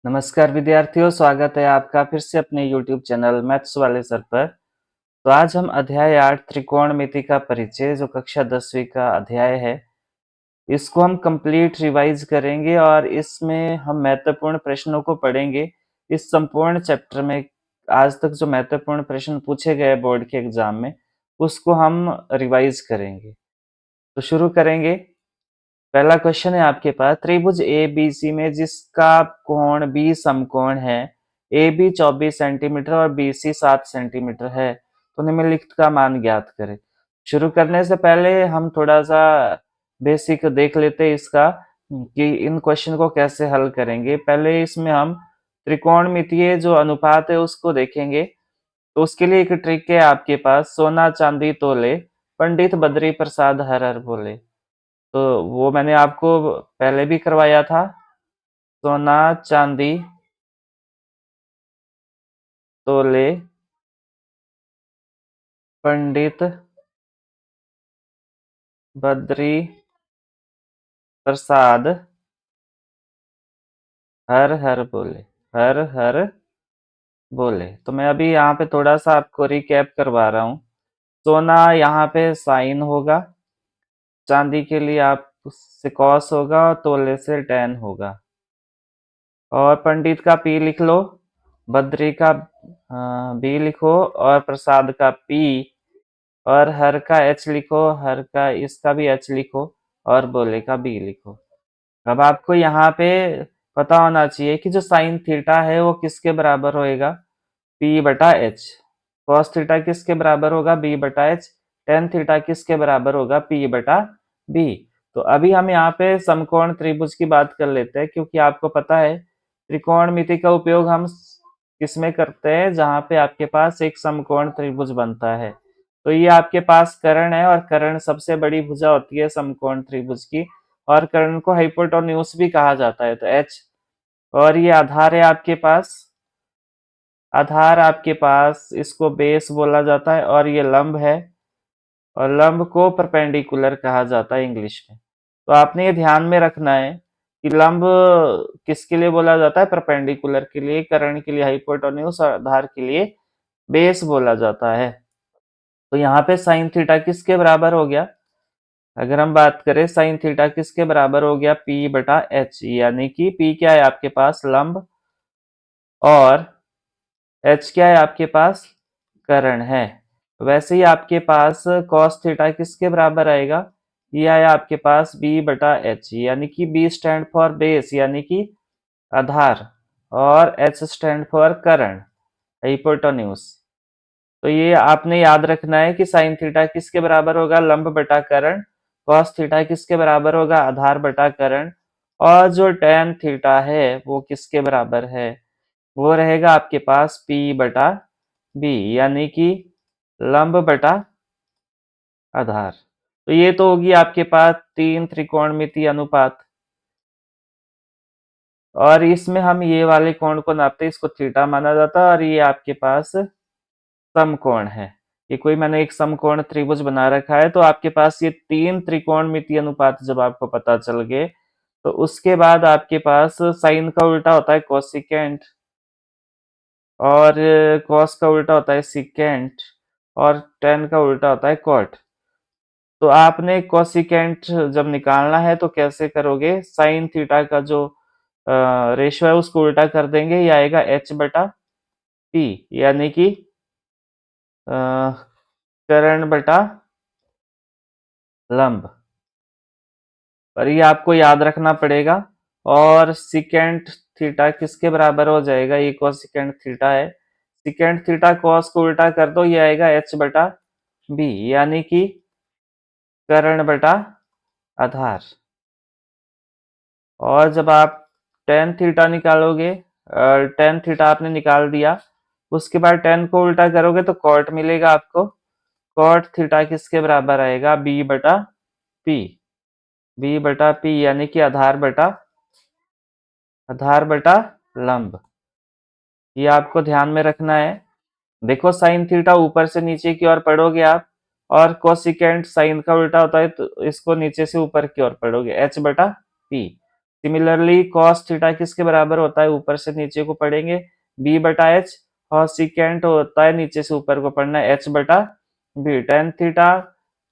नमस्कार विद्यार्थियों, स्वागत है आपका फिर से अपने YouTube चैनल मैथ्स वाले सर पर। तो आज हम अध्याय 8 त्रिकोणमिति का परिचय जो कक्षा 10वीं का अध्याय है, इसको हम कंप्लीट रिवाइज करेंगे और इसमें हम महत्वपूर्ण प्रश्नों को पढ़ेंगे। इस संपूर्ण चैप्टर में आज तक जो महत्वपूर्ण प्रश्न पूछे गए बोर्ड के एग्जाम में, उसको हम रिवाइज करेंगे। तो शुरू करेंगे। पहला क्वेश्चन है आपके पास, त्रिभुज ए बी सी में जिसका कोण बी समकोण है, ए बी 24 सेंटीमीटर और बी सी 7 सेंटीमीटर है, तो निम्नलिखित का मान ज्ञात करें। शुरू करने से पहले हम थोड़ा सा बेसिक देख लेते हैं इसका कि इन क्वेश्चन को कैसे हल करेंगे। पहले इसमें हम त्रिकोणमितीय जो अनुपात है उसको देखेंगे। तो उसके लिए एक ट्रिक है आपके पास, सोना चांदी तोले पंडित बद्री प्रसाद हर हर बोले। तो वो मैंने आपको पहले भी करवाया था। सोना चांदी तोले पंडित बद्री प्रसाद हर हर बोले, हर हर बोले। तो मैं अभी यहाँ पे थोड़ा सा आपको रिकैप करवा रहा हूँ। सोना यहाँ पे साइन होगा, चांदी के लिए आप से कॉस होगा और तोले से टेन होगा। और पंडित का पी लिख लो, बद्री का बी लिखो और प्रसाद का पी, और हर का एच लिखो, हर का इसका भी एच लिखो और बोले का बी लिखो। अब आपको यहाँ पे पता होना चाहिए कि जो साइन थीटा है वो किसके बराबर होएगा, पी बटा एच। कॉस थीटा किसके बराबर होगा, बी बटा एच। टेन थीटा किसके बराबर होगा, पी बटा बी। तो अभी हम यहाँ पे समकोण त्रिभुज की बात कर लेते हैं, क्योंकि आपको पता है त्रिकोणमिति का उपयोग हम किसमें करते हैं, जहां पे आपके पास एक समकोण त्रिभुज बनता है। तो ये आपके पास कर्ण है और कर्ण सबसे बड़ी भुजा होती है समकोण त्रिभुज की, और कर्ण को हाइपोटेन्यूज भी कहा जाता है, तो एच। और ये आधार है आपके पास, आधार आपके पास इसको बेस बोला जाता है, और ये लंब है और लंब को परपेंडिकुलर कहा जाता है इंग्लिश में। तो आपने ये ध्यान में रखना है कि लंब किसके लिए बोला जाता है, परपेंडिकुलर के लिए, कर्ण के लिए हाइपोटेन्यूज और आधार के लिए बेस बोला जाता है। तो यहाँ पे साइन थीटा किसके बराबर हो गया, अगर हम बात करें साइन थीटा किसके बराबर हो गया, पी बटा एच। यानी कि पी क्या है आपके पास, लंब, और एच क्या है आपके पास, कर्ण है। वैसे ही आपके पास cos थीटा किसके बराबर आएगा, ये आया आपके पास b बटा एच। यानी कि b स्टैंड फॉर बेस यानी कि आधार, और h स्टैंड फॉर कर्ण, हाइपोटेन्यूज। तो ये आपने याद रखना है कि साइन थीटा किसके बराबर होगा, लंब बटा कर्ण। cos थीटा किसके बराबर होगा, आधार बटा कर्ण। और जो tan थीटा है वो किसके बराबर है, वो रहेगा आपके पास P बटा B, यानी कि लंब बटा आधार। तो ये तो होगी आपके पास तीन त्रिकोणमितीय अनुपात। और इसमें हम ये वाले कोण को नापते हैं, इसको थीटा माना जाता है, और ये आपके पास समकोण है। ये कोई मैंने एक समकोण त्रिभुज बना रखा है। तो आपके पास ये तीन त्रिकोणमितीय अनुपात जब आपको पता चल गए, तो उसके बाद आपके पास साइन का उल्टा होता है कोसिकेंट, और कॉस का उल्टा होता है सिकेंट, और टेन का उल्टा होता है कॉट। तो आपने कोसिकेंट जब निकालना है तो कैसे करोगे, साइन थीटा का जो रेशियो है उसको उल्टा कर देंगे, ये आएगा एच बटा पी, यानी कि कर्ण बटा लंब। पर ये आपको याद रखना पड़ेगा। और सिकेंट थीटा किसके बराबर हो जाएगा, ये कोसिकेंट थीटा है। सिकेंट थीटा कॉस को उल्टा कर दो, ये आएगा एच बटा बी, यानी कि कर्ण बटा आधार। और जब आप टेन थीटा निकालोगे, टेन थीटा आपने निकाल दिया, उसके बाद टेन को उल्टा करोगे तो कॉट मिलेगा आपको। कॉट थीटा किसके बराबर आएगा, बी बटा पी, बी बटा पी, यानी कि आधार बटा लंब। ये आपको ध्यान में रखना है। देखो साइन थीटा ऊपर से नीचे की ओर पढ़ोगे आप, और कोसिकेंट साइन का उल्टा होता है तो इसको नीचे से ऊपर की ओर पढ़ोगे, एच बटा पी। सिमिलरली cos थीटा किसके बराबर होता है, ऊपर से नीचे को पढ़ेंगे b बटा h, और सिकेंट होता है नीचे से ऊपर को पढ़ना है h बटा b। टेन थीटा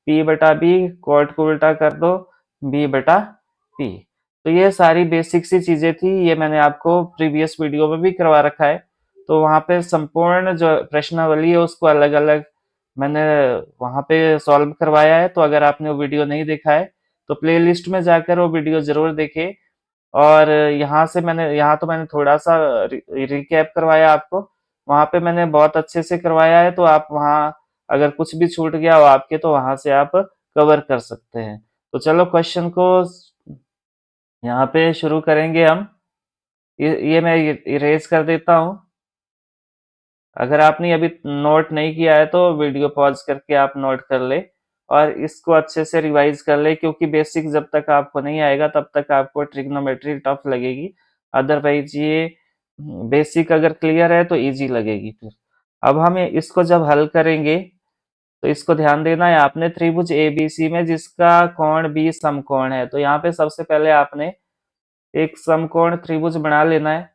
p बटा b, कॉट को उल्टा कर दो b बटा p। तो ये सारी बेसिक सी चीजें थी, ये मैंने आपको प्रीवियस वीडियो में भी करवा रखा है। तो वहां पे संपूर्ण जो प्रश्नावली है उसको अलग अलग मैंने वहां पे सॉल्व करवाया है। तो अगर आपने वो वीडियो नहीं देखा है तो प्लेलिस्ट में जाकर वो वीडियो जरूर देखें। और यहाँ तो मैंने थोड़ा सा रिकैप करवाया आपको, वहां पे मैंने बहुत अच्छे से करवाया है। तो आप वहाँ अगर कुछ भी छूट गया हो आपके तो वहां से आप कवर कर सकते हैं। तो चलो क्वेश्चन को यहाँ पे शुरू करेंगे हम। ये मैं इरेज कर देता हूँ। अगर आपने अभी नोट नहीं किया है तो वीडियो पॉज करके आप नोट कर ले और इसको अच्छे से रिवाइज कर ले, क्योंकि बेसिक जब तक आपको नहीं आएगा तब तक आपको ट्रिग्नोमेट्री टफ लगेगी। अदरवाइज ये बेसिक अगर क्लियर है तो इजी लगेगी फिर। अब हम इसको जब हल करेंगे तो इसको ध्यान देना है आपने, त्रिभुज एबीसी में जिसका कोण बी समकोण है। तो यहाँ पे सबसे पहले आपने एक समकोण त्रिभुज बना लेना है।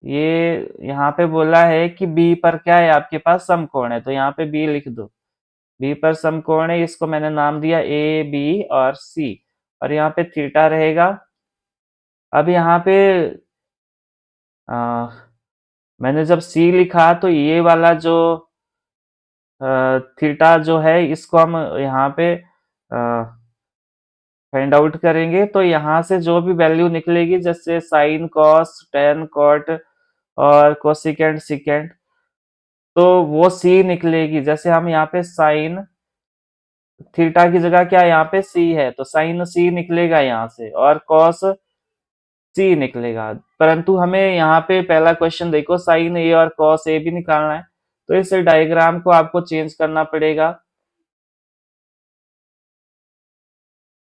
ये यहाँ पे बोला है कि बी पर क्या है, आपके पास समकोण है, तो यहाँ पे बी लिख दो। बी पर समकोण है, इसको मैंने नाम दिया ए बी और सी, और यहाँ पे थीटा रहेगा। अब यहाँ पे आ, मैंने जब सी लिखा तो ये वाला जो थीटा जो है इसको हम यहाँ पे फाइंड आउट करेंगे। तो यहाँ से जो भी वैल्यू निकलेगी, जैसे साइन कॉस टेन कॉट और कोसिकेंट सिकेंट, तो वो सी निकलेगी। जैसे हम यहाँ पे साइन थीटा की जगह क्या यहाँ पे सी है, तो साइन सी निकलेगा यहाँ से, और कॉस सी निकलेगा। परंतु हमें यहाँ पे पहला क्वेश्चन देखो, साइन ए और कॉस ए भी निकालना है, तो इस डायग्राम को आपको चेंज करना पड़ेगा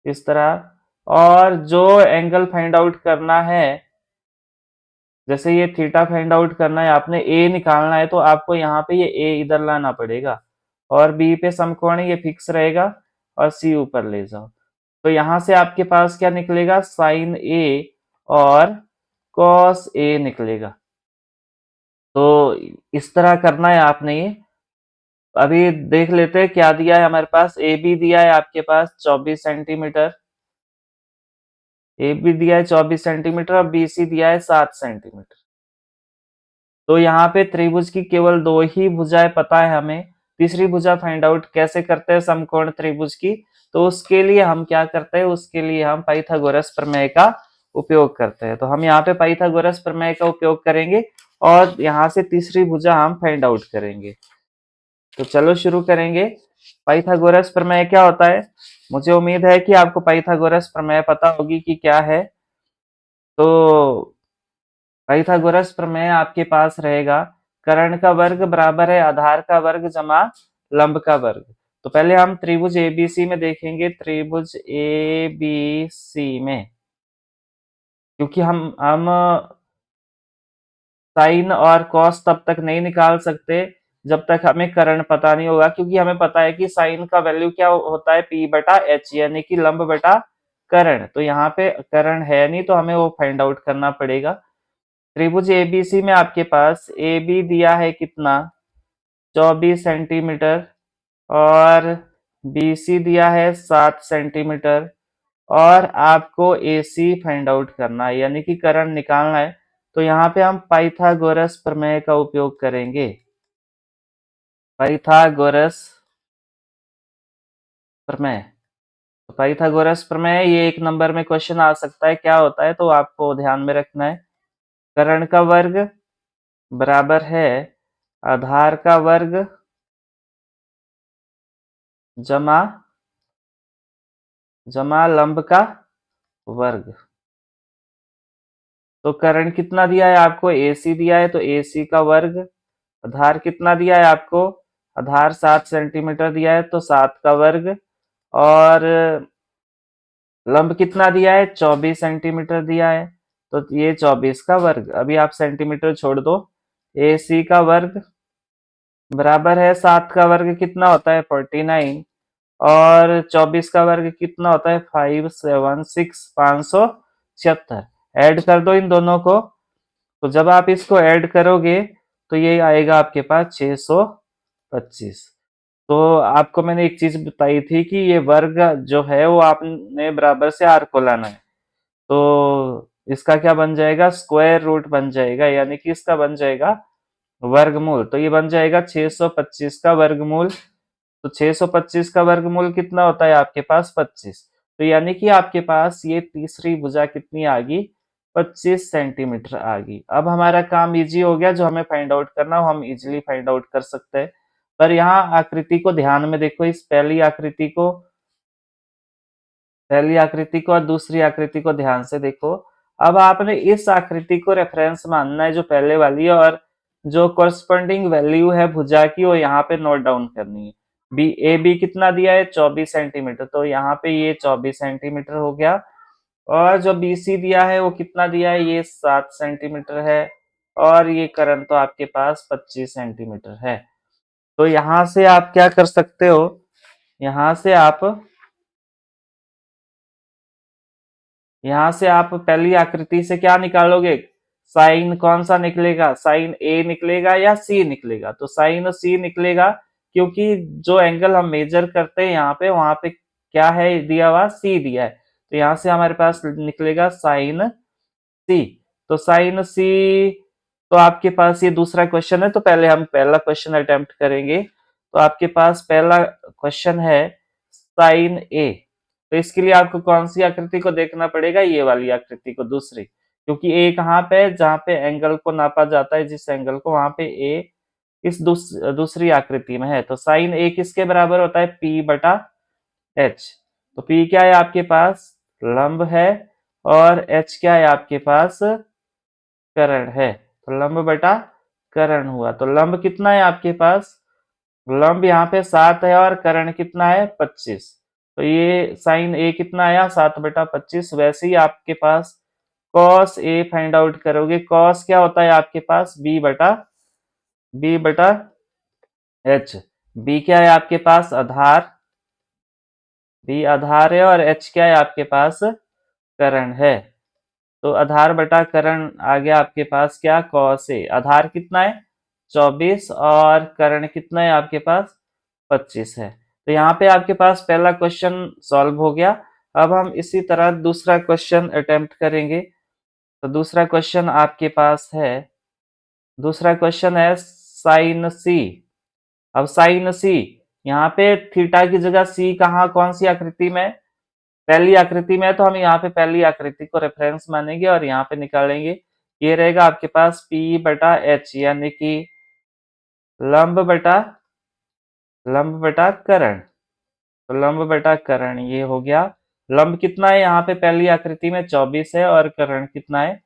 इस तरह। और जो एंगल फाइंड आउट करना है, जैसे ये थीटा फाइंड आउट करना है, आपने ए निकालना है, तो आपको यहाँ पे ये ए इधर लाना पड़ेगा, और बी पे समकोण ये फिक्स रहेगा, और सी ऊपर ले जाओ। तो यहाँ से आपके पास क्या निकलेगा, साइन ए और कॉस ए निकलेगा। तो इस तरह करना है आपने ये। अभी देख लेते हैं क्या दिया है हमारे पास। ए बी दिया है आपके पास 24 सेंटीमीटर, ए बी दिया है 24 सेंटीमीटर, और बी सी दिया है 7 सेंटीमीटर। तो यहाँ पे त्रिभुज की केवल दो ही भुजाएं पता है हमें। तीसरी भुजा फाइंड आउट कैसे करते हैं समकोण त्रिभुज की, तो उसके लिए हम क्या करते हैं, उसके लिए हम पाइथागोरस प्रमेय का उपयोग करते हैं। तो हम यहाँ पे पाइथागोरस प्रमेय का उपयोग करेंगे और यहाँ से तीसरी भुजा हम फाइंड आउट करेंगे। तो चलो शुरू करेंगे। पाइथागोरस प्रमेय क्या होता है, मुझे उम्मीद है कि आपको पाइथागोरस प्रमेय पता होगी कि क्या है। तो पाइथागोरस प्रमेय आपके पास रहेगा, कर्ण का वर्ग बराबर है आधार का वर्ग जमा लंब का वर्ग। तो पहले हम त्रिभुज एबीसी में देखेंगे, त्रिभुज एबीसी में, क्योंकि हम साइन और कॉस तब तक नहीं निकाल सकते जब तक हमें कर्ण पता नहीं होगा, क्योंकि हमें पता है कि साइन का वैल्यू क्या होता है, पी बटा एच, यानी कि लंब बटा कर्ण। तो यहाँ पे कर्ण है नहीं, तो हमें वो फाइंड आउट करना पड़ेगा। त्रिभुज एबीसी में आपके पास ए बी दिया है कितना, 24 सेंटीमीटर, और बी सी दिया है 7 सेंटीमीटर, और आपको ए सी फाइंड आउट करना है, यानी कि कर्ण निकालना है। तो यहाँ पे हम पाइथागोरस प्रमेय का उपयोग करेंगे। पाइथागोरस प्रमेय, तो पाइथागोरस प्रमेय ये एक नंबर में क्वेश्चन आ सकता है, क्या होता है तो आपको ध्यान में रखना है। कर्ण का वर्ग बराबर है आधार का वर्ग जमा लंब का वर्ग। तो कर्ण कितना दिया है आपको, AC दिया है, तो AC का वर्ग। आधार कितना दिया है आपको, आधार 7 सेंटीमीटर दिया है, तो 7 का वर्ग। और लंब कितना दिया है, 24 सेंटीमीटर दिया है, तो ये 24 का वर्ग। अभी आप सेंटीमीटर छोड़ दो। AC का वर्ग बराबर है 7 का वर्ग कितना होता है, 49, और 24 का वर्ग कितना होता है? 576, 576। ऐड कर दो इन दोनों को। तो जब आप इसको ऐड करोगे तो ये आएगा आपके पास 625। तो आपको मैंने एक चीज बताई थी कि ये वर्ग जो है वो आपने बराबर से आर को लाना है। तो इसका क्या बन जाएगा? स्क्वायर रूट बन जाएगा, यानी कि इसका बन जाएगा वर्गमूल। तो ये बन जाएगा 625 का वर्गमूल। तो 625 का वर्गमूल कितना होता है आपके पास? 25। तो यानी कि आपके पास ये तीसरी भुजा कितनी आ गई? 25 सेंटीमीटर आ गई। अब हमारा काम इजी हो गया, जो हमें फाइंड आउट करना हो हम इजीली फाइंड आउट कर सकते हैं। पर यहाँ आकृति को ध्यान में देखो, इस पहली आकृति को और दूसरी आकृति को ध्यान से देखो। अब आपने इस आकृति को रेफरेंस मानना है जो पहले वाली है, और जो कोरस्पोंडिंग वैल्यू है भुजा की वो यहाँ पे नोट डाउन करनी है। बी कितना दिया है? 24 सेंटीमीटर। तो यहाँ पे ये 24 सेंटीमीटर हो गया। और जो BC दिया है वो कितना दिया है? ये 7 सेंटीमीटर है। और ये करण तो आपके पास 25 सेंटीमीटर है। तो यहाँ से आप क्या कर सकते हो? यहाँ से आप यहाँ से आप पहली आकृति से क्या निकालोगे? साइन कौन सा निकलेगा? साइन ए निकलेगा या सी निकलेगा? तो साइन सी निकलेगा, क्योंकि जो एंगल हम मेजर करते हैं यहाँ पे, वहां पे क्या है दिया हुआ? सी दिया है। तो यहाँ से हमारे पास निकलेगा साइन सी। तो साइन सी। तो आपके पास ये दूसरा क्वेश्चन है, तो पहले हम पहला क्वेश्चन अटेम्प्ट करेंगे। तो आपके पास पहला क्वेश्चन है साइन ए। तो इसके लिए आपको कौन सी आकृति को देखना पड़ेगा? ये वाली आकृति को, दूसरी। क्योंकि ए कहाँ पे है? जहां पे एंगल को नापा जाता है, जिस एंगल को, वहां पे ए इस दूसरी आकृति में है। तो साइन ए किसके बराबर होता है? पी बटा एच। तो पी क्या है आपके पास? लंब है। और एच क्या है आपके पास? करण है। तो लंब बटा करण हुआ। तो लंब कितना है आपके पास? लंब यहाँ पे 7 है और करण कितना है? 25। तो ये साइन ए कितना आया? 7/25। वैसे ही आपके पास कॉस ए फाइंड आउट करोगे। कॉस क्या होता है आपके पास? बी बटा एच। बी क्या है आपके पास? आधार। बी आधार है और एच क्या है आपके पास? करण है। तो आधार बटा करण आ गया आपके पास क्या? Cos A. आधार कितना है? 24। और करण कितना है आपके पास? 25 है। तो यहाँ पे आपके पास पहला क्वेश्चन सॉल्व हो गया। अब हम इसी तरह दूसरा क्वेश्चन अटेम्प्ट करेंगे। तो दूसरा क्वेश्चन है साइन सी। अब साइन सी, यहाँ पे थीटा की जगह सी कहाँ, कौन सी आकृति में? पहली आकृति में। तो हम यहाँ पे पहली आकृति को रेफरेंस मानेंगे और यहाँ पे निकालेंगे। ये रहेगा आपके पास P/H, यानी कि लंब बटा करण। तो लंब बटा करण ये हो गया। लंब कितना है यहाँ पे पहली आकृति में? 24 है। और करण कितना है?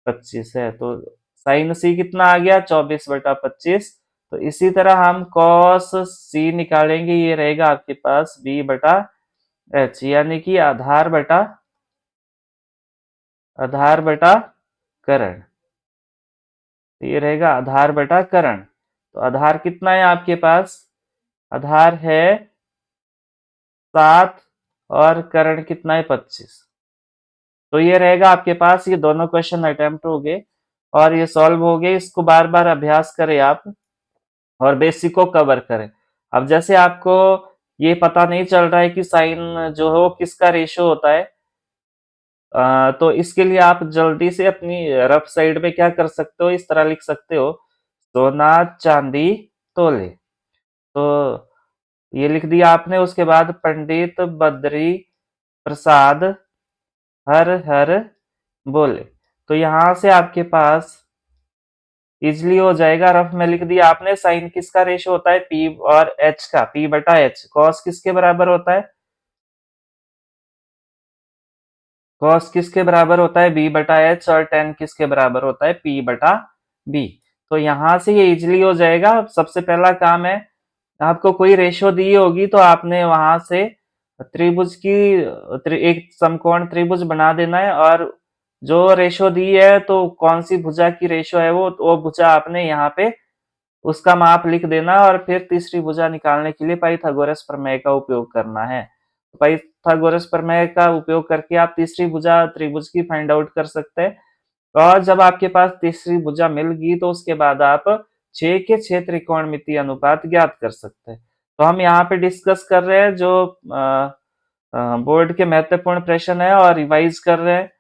25 है। तो साइन सी कितना आ गया? 24/25। तो इसी तरह हम कॉस सी निकालेंगे। ये रहेगा आपके पास B/H, यानी कि आधार बटा करण। तो ये रहेगा आधार बटा करण। तो आधार कितना है आपके पास? आधार है 7। और करण कितना है? 25। तो ये रहेगा आपके पास। ये दोनों क्वेश्चन अटेम्प्ट हो गए और ये सॉल्व हो गए। इसको बार बार अभ्यास करें आप और बेसिक को कवर करें। अब जैसे आपको ये पता नहीं चल रहा है कि साइन जो है वो किसका रेशियो होता है, तो इसके लिए आप जल्दी से अपनी रफ साइड में क्या कर सकते हो? इस तरह लिख सकते हो, सोना चांदी तोले। तो ये लिख दिया आपने। उसके बाद पंडित बद्री प्रसाद हर हर बोले। तो यहां से आपके पास इजली हो जाएगा। रफ में लिख दिया आपने। साइन किसका रेशियो होता है? पी और एच का, P/H। कॉस किसके बराबर होता है? कॉस किसके बराबर होता है? B/H। और टेन किसके बराबर होता है? P/B। तो यहां से ये इजिली हो जाएगा। सबसे पहला काम है, आपको कोई रेशियो दी होगी तो आपने वहां से त्रिभुज की एक समकोण त्रिभुज बना देना है। और जो रेशियो दी है तो कौन सी भुजा की रेशियो है वो भुजा आपने यहाँ पे उसका माप लिख देना और फिर तीसरी भुजा निकालने के लिए पाइथागोरस प्रमेय का उपयोग करना है। पाइथागोरस प्रमेय का उपयोग करके आप तीसरी भुजा त्रिभुज की फाइंड आउट कर सकते हैं। और जब आपके पास तीसरी भुजा मिल गई तो उसके बाद आप 6 के 6 त्रिकोणमितीय अनुपात ज्ञात कर सकते हैं। तो हम यहाँ पे डिस्कस कर रहे हैं जो बोर्ड के महत्वपूर्ण प्रश्न है और रिवाइज कर रहे हैं।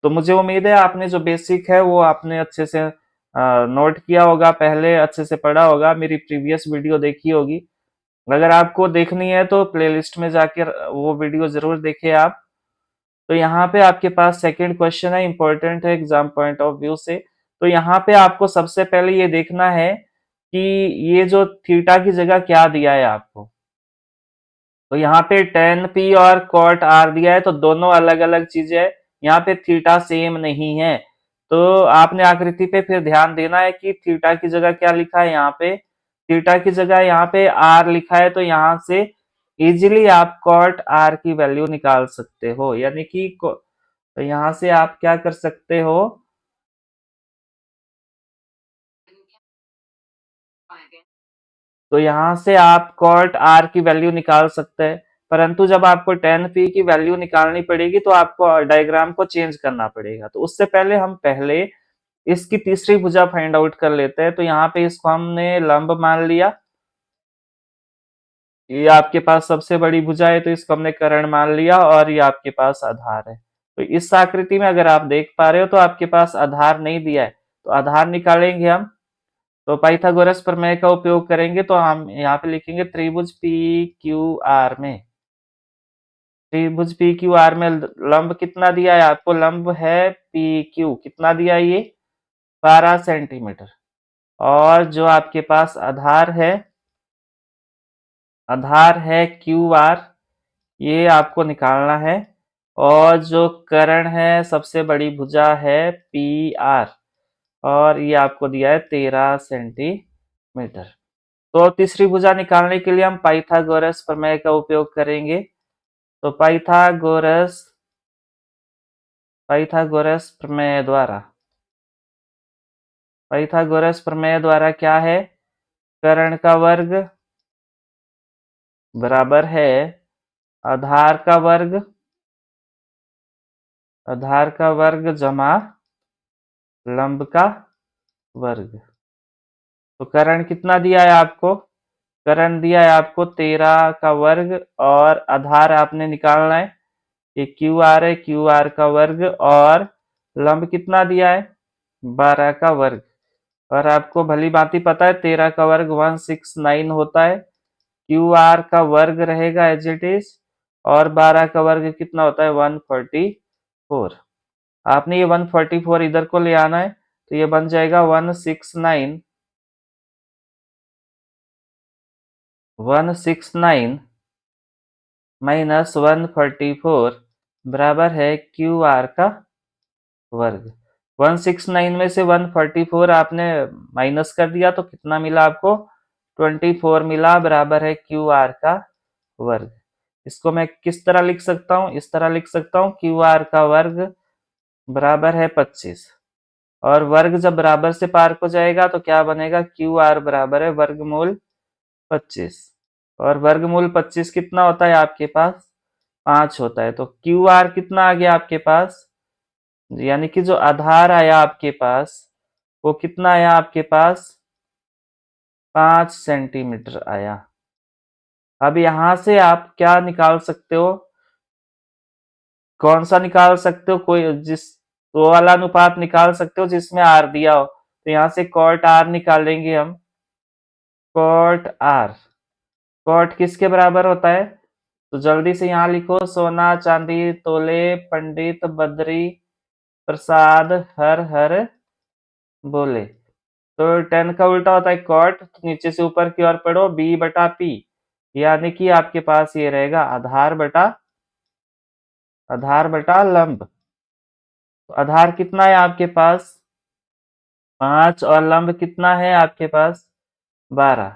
तो मुझे उम्मीद है आपने जो बेसिक है वो आपने अच्छे से नोट किया होगा, पहले अच्छे से पढ़ा होगा, मेरी प्रीवियस वीडियो देखी होगी। अगर आपको देखनी है तो प्लेलिस्ट में जाकर वो वीडियो जरूर देखिए आप। तो यहाँ पे आपके पास सेकंड क्वेश्चन है, इंपॉर्टेंट है एग्जाम पॉइंट ऑफ व्यू से। तो यहाँ पे आपको सबसे पहले ये देखना है कि ये जो थीटा की जगह क्या दिया है आपको। तो यहाँ पे tan p और cot r दिया है, तो दोनों अलग अलग चीजें है। यहाँ पे थीटा सेम नहीं है। तो आपने आकृति पे फिर ध्यान देना है कि थीटा की जगह क्या लिखा है यहाँ पे। थीटा की जगह यहाँ पे r लिखा है, तो यहाँ से इजीली आप cot r की वैल्यू निकाल सकते हो। यानी कि तो यहाँ से आप क्या कर सकते हो, तो यहाँ से आप cot r की वैल्यू निकाल सकते हैं। परंतु जब आपको tan p की वैल्यू निकालनी पड़ेगी तो आपको डायग्राम को चेंज करना पड़ेगा। तो उससे पहले हम पहले इसकी तीसरी भुजा फाइंड आउट कर लेते हैं। तो यहाँ पे इसको हमने लंब मान लिया, ये आपके पास सबसे बड़ी भुजा है तो इसको हमने कर्ण मान लिया, और ये आपके पास आधार है। तो इस आकृति में अगर आप देख पा रहे हो तो आपके पास आधार नहीं दिया है, तो आधार निकालेंगे हम। तो पाइथागोरस प्रमेय का उपयोग करेंगे, तो हम यहाँ पे लिखेंगे त्रिभुज पी क्यू आर में। त्रिभुज पी क्यू आर में लंब कितना दिया है आपको, लंब है पी क्यू, कितना दिया है ये 12 सेंटीमीटर। और जो आपके पास आधार है क्यू आर, ये आपको निकालना है। और जो कर्ण है सबसे बड़ी भुजा है पी आर, और ये आपको दिया है 13 सेंटीमीटर। तो तीसरी भुजा निकालने के लिए हम पाइथागोरस प्रमेय का उपयोग करेंगे। तो पाइथागोरस प्रमेय द्वारा क्या है, कर्ण का वर्ग बराबर है आधार का वर्ग जमा लंब का वर्ग। तो कर्ण कितना दिया है आपको, कर्ण दिया है आपको 13 का वर्ग, और आधार आपने निकालना है, ये क्यू आर है, क्यू आर का वर्ग, और लंब कितना दिया है 12 का वर्ग। और आपको भली भांति पता है 13 का वर्ग 169 होता है, क्यू आर का वर्ग रहेगा एज इट इज, और 12 का वर्ग कितना होता है 144। आपने ये 144 इधर को ले आना है, तो ये बन जाएगा 169 माइनस 144 बराबर है क्यू आर का वर्ग। 169 में से 144 आपने माइनस कर दिया तो कितना मिला आपको 24 मिला, बराबर है क्यू आर का वर्ग। इसको मैं किस तरह लिख सकता हूँ, इस तरह लिख सकता हूँ क्यू आर का वर्ग बराबर है 25, और वर्ग जब बराबर से पार हो जाएगा तो क्या बनेगा, क्यू आर बराबर है वर्गमूल 25। और वर्गमूल 25 कितना होता है आपके पास 5 होता है। तो क्यू आर कितना आ गया आपके पास, यानी कि जो आधार आया आपके पास वो कितना आया आपके पास 5 सेंटीमीटर आया। अब यहां से आप क्या निकाल सकते हो, कौन सा निकाल सकते हो, कोई जिस वो वाला अनुपात निकाल सकते हो जिसमें आर दिया हो। तो यहाँ से कॉट आर निकालेंगे हम, कॉट आर, कॉट किसके बराबर होता है, तो जल्दी से यहाँ लिखो, सोना चांदी तोले पंडित बद्री प्रसाद हर हर बोले। तो 10 का उल्टा होता है कॉट, तो नीचे से ऊपर की ओर पढ़ो बी बटा पी, यानी कि आपके पास ये रहेगा आधार बटा लंब। तो आधार कितना है आपके पास 5, और लंब कितना है आपके पास 12,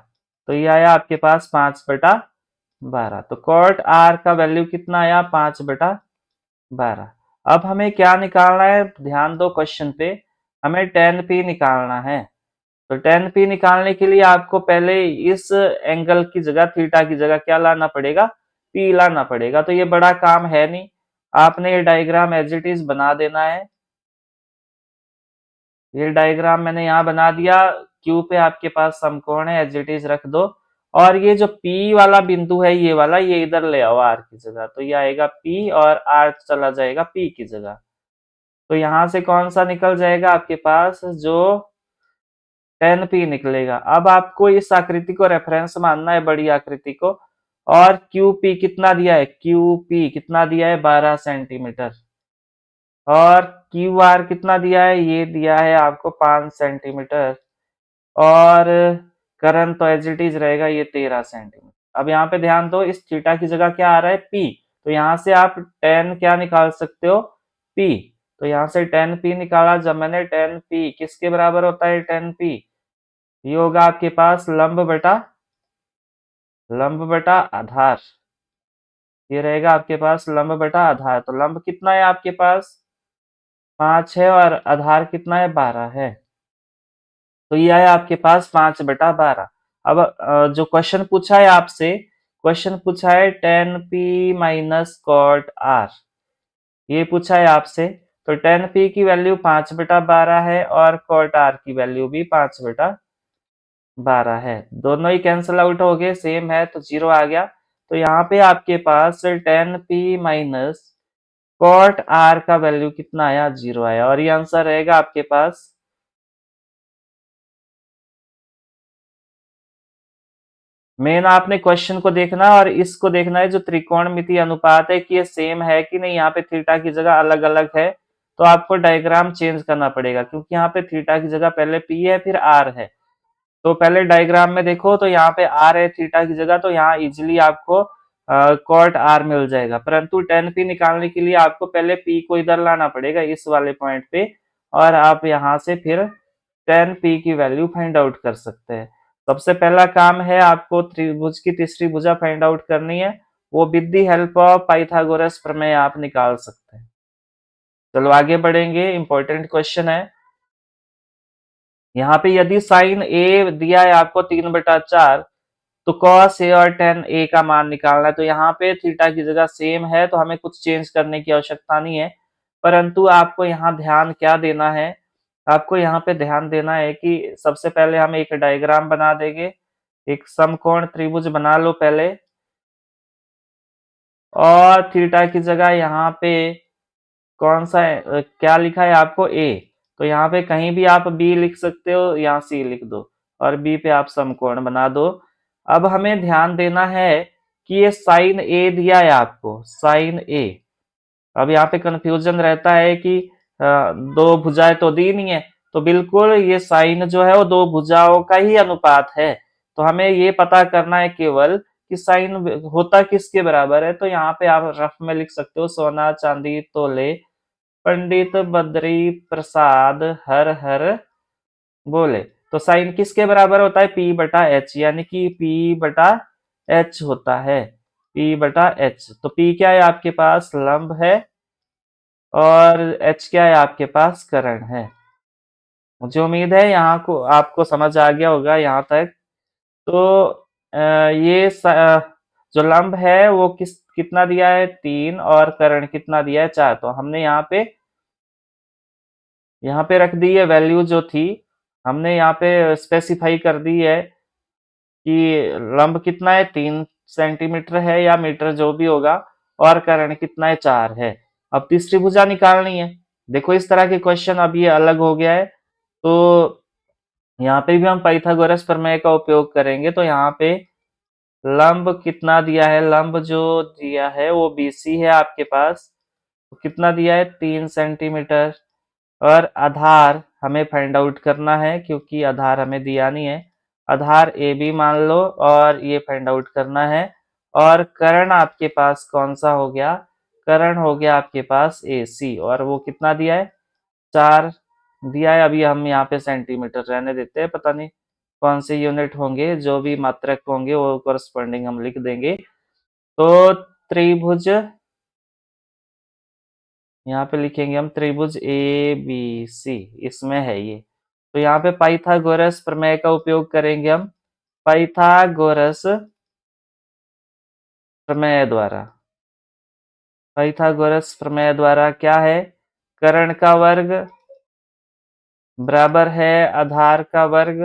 तो ये आया आपके पास 5/12। तो कॉट आर का वैल्यू कितना आया 5/12। अब हमें क्या निकालना है, ध्यान दो क्वेश्चन पे, हमें tan p निकालना है। तो tan P निकालने के लिए आपको पहले इस एंगल की जगह, थीटा की जगह क्या लाना पड़ेगा? P लाना पड़ेगा। तो ये बड़ा काम है नहीं, आपने ये डायग्राम एज इट इज बना देना है। ये डायग्राम मैंने यहाँ बना दिया। Q पे आपके पास समकोण है, एज इट इज रख दो। और ये जो P वाला बिंदु है, ये वाला, ये इधर ले आओ R की जगह। तो ये आएगा P और R चला जाएगा P की जगह। तो यहां से कौन सा निकल जाएगा आपके पास? जो tan P निकलेगा। अब आपको इस आकृति को रेफरेंस मानना है, बड़ी आकृति को। और QP कितना दिया है? QP कितना दिया है? 12 सेंटीमीटर। और QR कितना दिया है? ये दिया है आपको 5 सेंटीमीटर। और करण तो एज इट इज रहेगा, ये 13 सेंटीमीटर। अब यहाँ पे ध्यान दो, इस थीटा की जगह क्या आ रहा है? P। तो यहाँ से आप tan क्या निकाल सकते हो? P। तो यहाँ से tan P निकाला। जब मैंने tan P किसके बराबर होता है? tan P ये होगा आपके पास लंब बटा आधार। ये रहेगा आपके पास लंब बटा आधार। तो लंब कितना है आपके पास? 5 है और आधार कितना है? 12 है। तो ये आया आपके पास 5/12। अब जो क्वेश्चन पूछा है आपसे, क्वेश्चन पूछा है tan P minus cot R। ये पूछा है आपसे। तो tan P की वैल्यू 5/12 है और कॉट R की वैल्यू भी 5/12 है। दोनों ही कैंसिल आउट हो गए, सेम है, तो 0 आ गया। तो यहाँ पे आपके पास tan P minus cot R का वैल्यू कितना आया? 0 आया। और ये आंसर रहेगा आपके पास। मेन आपने क्वेश्चन को देखना और इसको देखना है, जो त्रिकोणमिति अनुपात है, कि ये सेम है कि नहीं। यहाँ पे थीटा की जगह अलग अलग है, तो आपको डायग्राम चेंज करना पड़ेगा, क्योंकि यहाँ पे थीटा की जगह पहले P है, फिर R है। तो पहले डायग्राम में देखो, तो यहाँ पे R है थीटा की जगह, तो यहाँ इजिली आपको कॉट R मिल जाएगा। परंतु tan P निकालने के लिए आपको पहले P को इधर लाना पड़ेगा, इस वाले पॉइंट पे। और आप यहाँ से फिर tan P की वैल्यू फाइंड आउट कर सकते हैं। सबसे पहला काम है, आपको त्रिभुज की तीसरी भुजा फाइंड आउट करनी है। वो with the help of Pythagoras प्रमेय आप निकाल सकते हैं। चलो आगे बढ़ेंगे, इंपॉर्टेंट क्वेश्चन है। यहाँ पे यदि साइन ए दिया है आपको 3/4, तो कॉस ए और tan ए का मान निकालना है। तो यहाँ पे थीटा की जगह सेम है, तो हमें कुछ चेंज करने की आवश्यकता नहीं है। परंतु आपको यहाँ ध्यान क्या देना है? आपको यहाँ पे ध्यान देना है कि सबसे पहले हम एक डायग्राम बना देंगे। एक समकोण त्रिभुज बना लो पहले। और थीटा की जगह यहाँ पे कौन सा है, क्या लिखा है आपको? ए। तो यहाँ पे कहीं भी आप बी लिख सकते हो, यहाँ सी लिख दो। और बी पे आप समकोण बना दो। अब हमें ध्यान देना है कि ये साइन ए दिया है आपको, साइन ए। अब यहाँ पे कंफ्यूजन रहता है कि दो भुजाएं तो दी नहीं है। तो बिल्कुल ये साइन जो है वो दो भुजाओं का ही अनुपात है। तो हमें ये पता करना है केवल कि साइन होता किसके बराबर है। तो यहाँ पे आप रफ में लिख सकते हो, सोना चांदी तोले पंडित बद्री प्रसाद हर हर बोले। तो साइन किसके बराबर होता है? P/H, यानी कि P/H होता है। P/H। तो P क्या है आपके पास? लंब है। और H क्या है आपके पास? करण है। मुझे उम्मीद है यहाँ को आपको समझ आ गया होगा यहाँ तक। तो ये जो लंब है वो कितना दिया है? 3। और करण कितना दिया है? 4। तो हमने यहाँ पे रख दी है वैल्यू जो थी, हमने यहाँ पे स्पेसिफाई कर दी है कि लंब कितना है? 3 सेंटीमीटर है या मीटर जो भी होगा। और कर्ण कितना है? 4 है। अब तीसरी भुजा निकालनी है। देखो इस तरह के क्वेश्चन अब ये अलग हो गया है। तो यहाँ पे भी हम पाइथागोरस प्रमेय का उपयोग करेंगे। तो यहाँ पे लंब कितना दिया है? लंब जो दिया है वो BC है आपके पास। तो कितना दिया है? 3 सेंटीमीटर। और आधार हमें फाइंड आउट करना है, क्योंकि आधार हमें दिया नहीं है। आधार ए बी मान लो, और ये फाइंड आउट करना है। और कर्ण आपके पास कौन सा हो गया? कर्ण हो गया आपके पास AC। और वो कितना दिया है? 4 दिया है। अभी हम यहाँ पे सेंटीमीटर रहने देते हैं, पता नहीं कौन से यूनिट होंगे, जो भी मात्रक होंगे वो करस्पॉन्डिंग हम लिख देंगे। तो त्रिभुज, यहाँ पे लिखेंगे हम त्रिभुज ABC, इसमें है ये। तो यहाँ पे पाइथागोरस प्रमेय का उपयोग करेंगे हम। पाइथागोरस प्रमेय द्वारा, पाइथागोरस प्रमेय द्वारा क्या है, कर्ण का वर्ग बराबर है आधार का वर्ग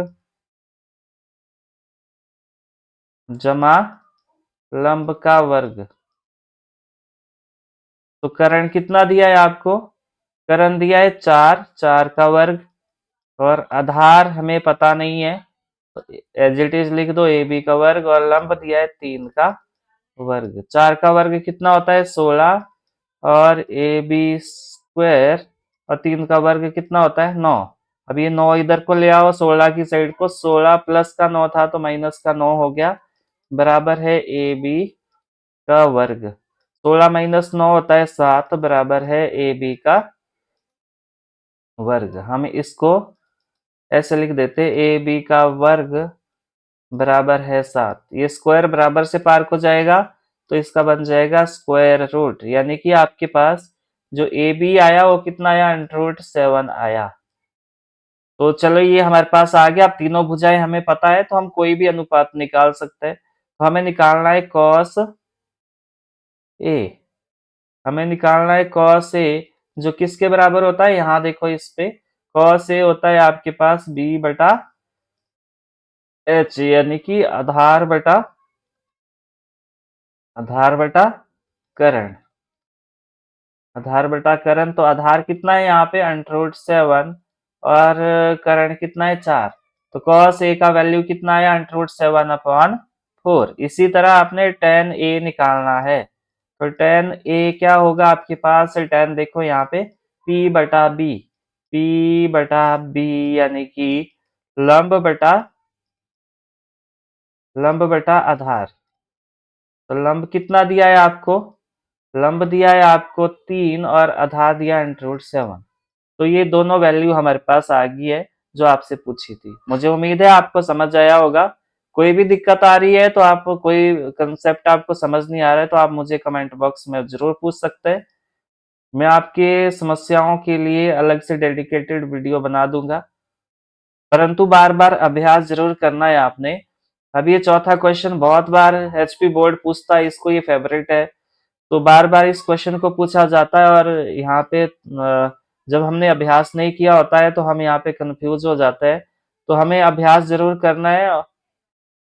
जमा लंब का वर्ग। तो कर्ण कितना दिया है आपको, कर्ण दिया है 4, 4 का वर्ग, और आधार हमें पता नहीं है, तो एज इट इज लिख दो ए बी का वर्ग, और लंब दिया है 3 का वर्ग। 4 का वर्ग कितना होता है 16, और ए बी स्क्वायर, और 3 का वर्ग कितना होता है 9। अब ये 9 इधर को ले आओ 16 की साइड को, 16 प्लस का 9 था तो माइनस का 9 हो गया, बराबर है ए बी का वर्ग। 16 माइनस 9 होता है 7, बराबर है ए बी का वर्ग। हम इसको ऐसे लिख देते, ए बी का वर्ग बराबर है 7। ये स्क्वायर बराबर से पार को जाएगा तो इसका बन जाएगा स्क्वायर रूट, यानी कि आपके पास जो ए बी आया वो कितना आया, √7 आया। तो चलो ये हमारे पास आ गया। अब तीनों भुजाएं हमें पता है तो हम कोई भी अनुपात निकाल सकते हैं। तो हमें निकालना है कॉस ए, हमें निकालना है कॉस ए, जो किसके बराबर होता है, यहाँ देखो इस पे कॉस ए होता है आपके पास बी बटा एच, यानी कि आधार बटा कर्ण, आधार बटा कर्ण। तो आधार कितना है यहाँ पे √7, और कर्ण कितना है 4। तो cos a का वैल्यू कितना है √7/4। इसी तरह आपने tan a निकालना है। तो tan a क्या होगा आपके पास, tan देखो यहाँ पे p बटा b, p बटा b, यानी कि लंब बटा आधार। तो लंब कितना दिया है आपको, लंब दिया है आपको 3, और आधार दिया √7। तो ये दोनों वैल्यू हमारे पास आ गई है जो आपसे पूछी थी। मुझे उम्मीद है आपको समझ आया होगा। कोई भी दिक्कत आ रही है तो आप, कोई कंसेप्ट आपको समझ नहीं आ रहा है तो आप मुझे कमेंट बॉक्स में जरूर पूछ सकते हैं। मैं आपके समस्याओं के लिए अलग से डेडिकेटेड वीडियो बना दूंगा, परंतु बार बार अभ्यास जरूर करना है आपने। अब ये चौथा क्वेश्चन बहुत बार एचपी बोर्ड पूछता है, इसको ये फेवरेट है, तो बार बार इस क्वेश्चन को पूछा जाता है, और यहाँ पे जब हमने अभ्यास नहीं किया होता है तो हम यहाँ पे कंफ्यूज हो जाते हैं। तो हमें अभ्यास जरूर करना है।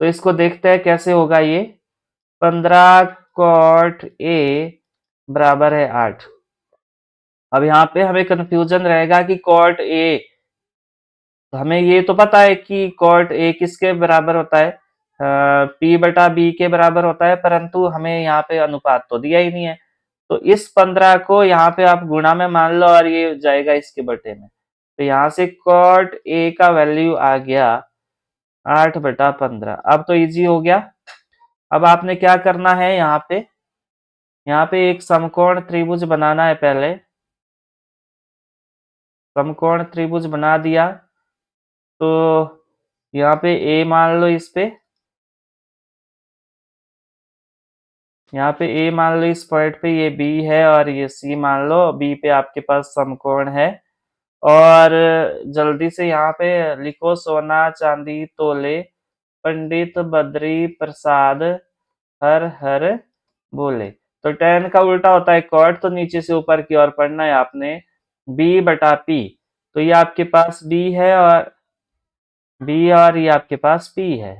तो इसको देखते हैं कैसे होगा ये। 15 cot a बराबर है 8। अब यहाँ पे हमें कंफ्यूजन रहेगा कि cot a, तो हमें ये तो पता है कि cot a किसके बराबर होता है, p बटा b के बराबर होता है, परंतु हमें यहाँ पे अनुपात तो दिया ही नहीं है। तो इस 15 को यहाँ पे आप गुणा में मान लो, और ये जाएगा इसके बटे में। तो यहाँ से cot a का वैल्यू आ गया 8/15। अब तो इजी हो गया। अब आपने क्या करना है, यहाँ पे एक समकोण त्रिभुज बनाना है। पहले समकोण त्रिभुज बना दिया तो यहाँ पे a मान लो, इस पे यहाँ पे a मान लो, इस पॉइंट पे ये b है, और ये c मान लो, b पे आपके पास समकोण है। और जल्दी से यहाँ पे लिखो, सोना चांदी तोले पंडित बद्री प्रसाद हर हर बोले। तो tan का उल्टा होता है cot, तो नीचे से ऊपर की ओर पढ़ना है आपने, b बटा p। तो ये आपके पास b और ये आपके पास p है,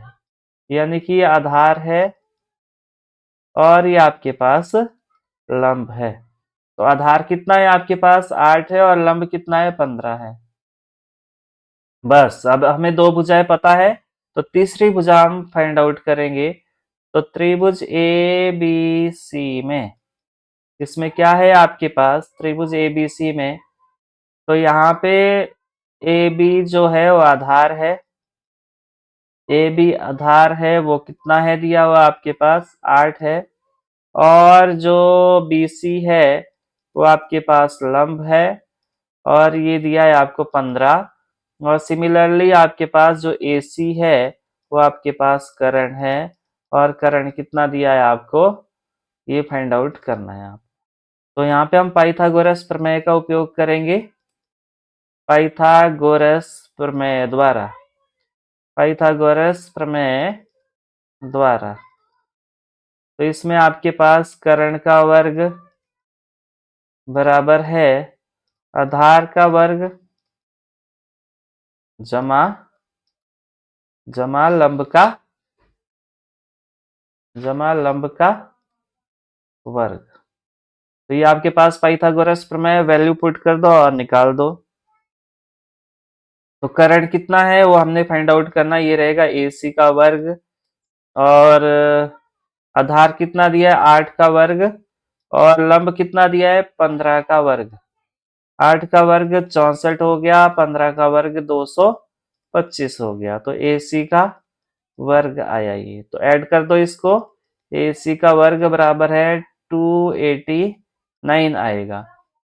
यानी कि ये आधार है और ये आपके पास लंब है। तो आधार कितना है आपके पास 8 है, और लंब कितना है 15 है। बस अब हमें दो भुजाएं पता है, तो तीसरी भुजा हम फाइंड आउट करेंगे। तो त्रिभुज ए बी सी में, इसमें क्या है आपके पास, त्रिभुज ए बी सी में, तो यहाँ पे ए बी जो है वो आधार है, ए बी आधार है, वो कितना है दिया हुआ आपके पास 8 है। और जो बी सी है वो आपके पास लंब है, और ये दिया है आपको 15। और सिमिलरली आपके पास जो ए सी है वो आपके पास कर्ण है, और कर्ण कितना दिया है आपको, ये फाइंड आउट करना है आप। तो यहाँ पे हम पाइथागोरस प्रमेय का उपयोग करेंगे। पाइथागोरस प्रमेय द्वारा, पाइथागोरस प्रमेय द्वारा। तो इसमें आपके पास कर्ण का वर्ग बराबर है आधार का वर्ग जमा जमा लंब का वर्ग। तो ये आपके पास पाइथागोरस प्रमेय, वैल्यू पुट कर दो और निकाल दो। तो कर्ण कितना है वो हमने फाइंड आउट करना, ये रहेगा AC का वर्ग, और आधार कितना दिया है 8 का वर्ग, और लंब कितना दिया है 15 का वर्ग। 8 का वर्ग 64 हो गया, 15 का वर्ग 225 हो गया। तो AC का वर्ग आया ये। तो ऐड कर दो इसको, AC का वर्ग बराबर है 289 आएगा।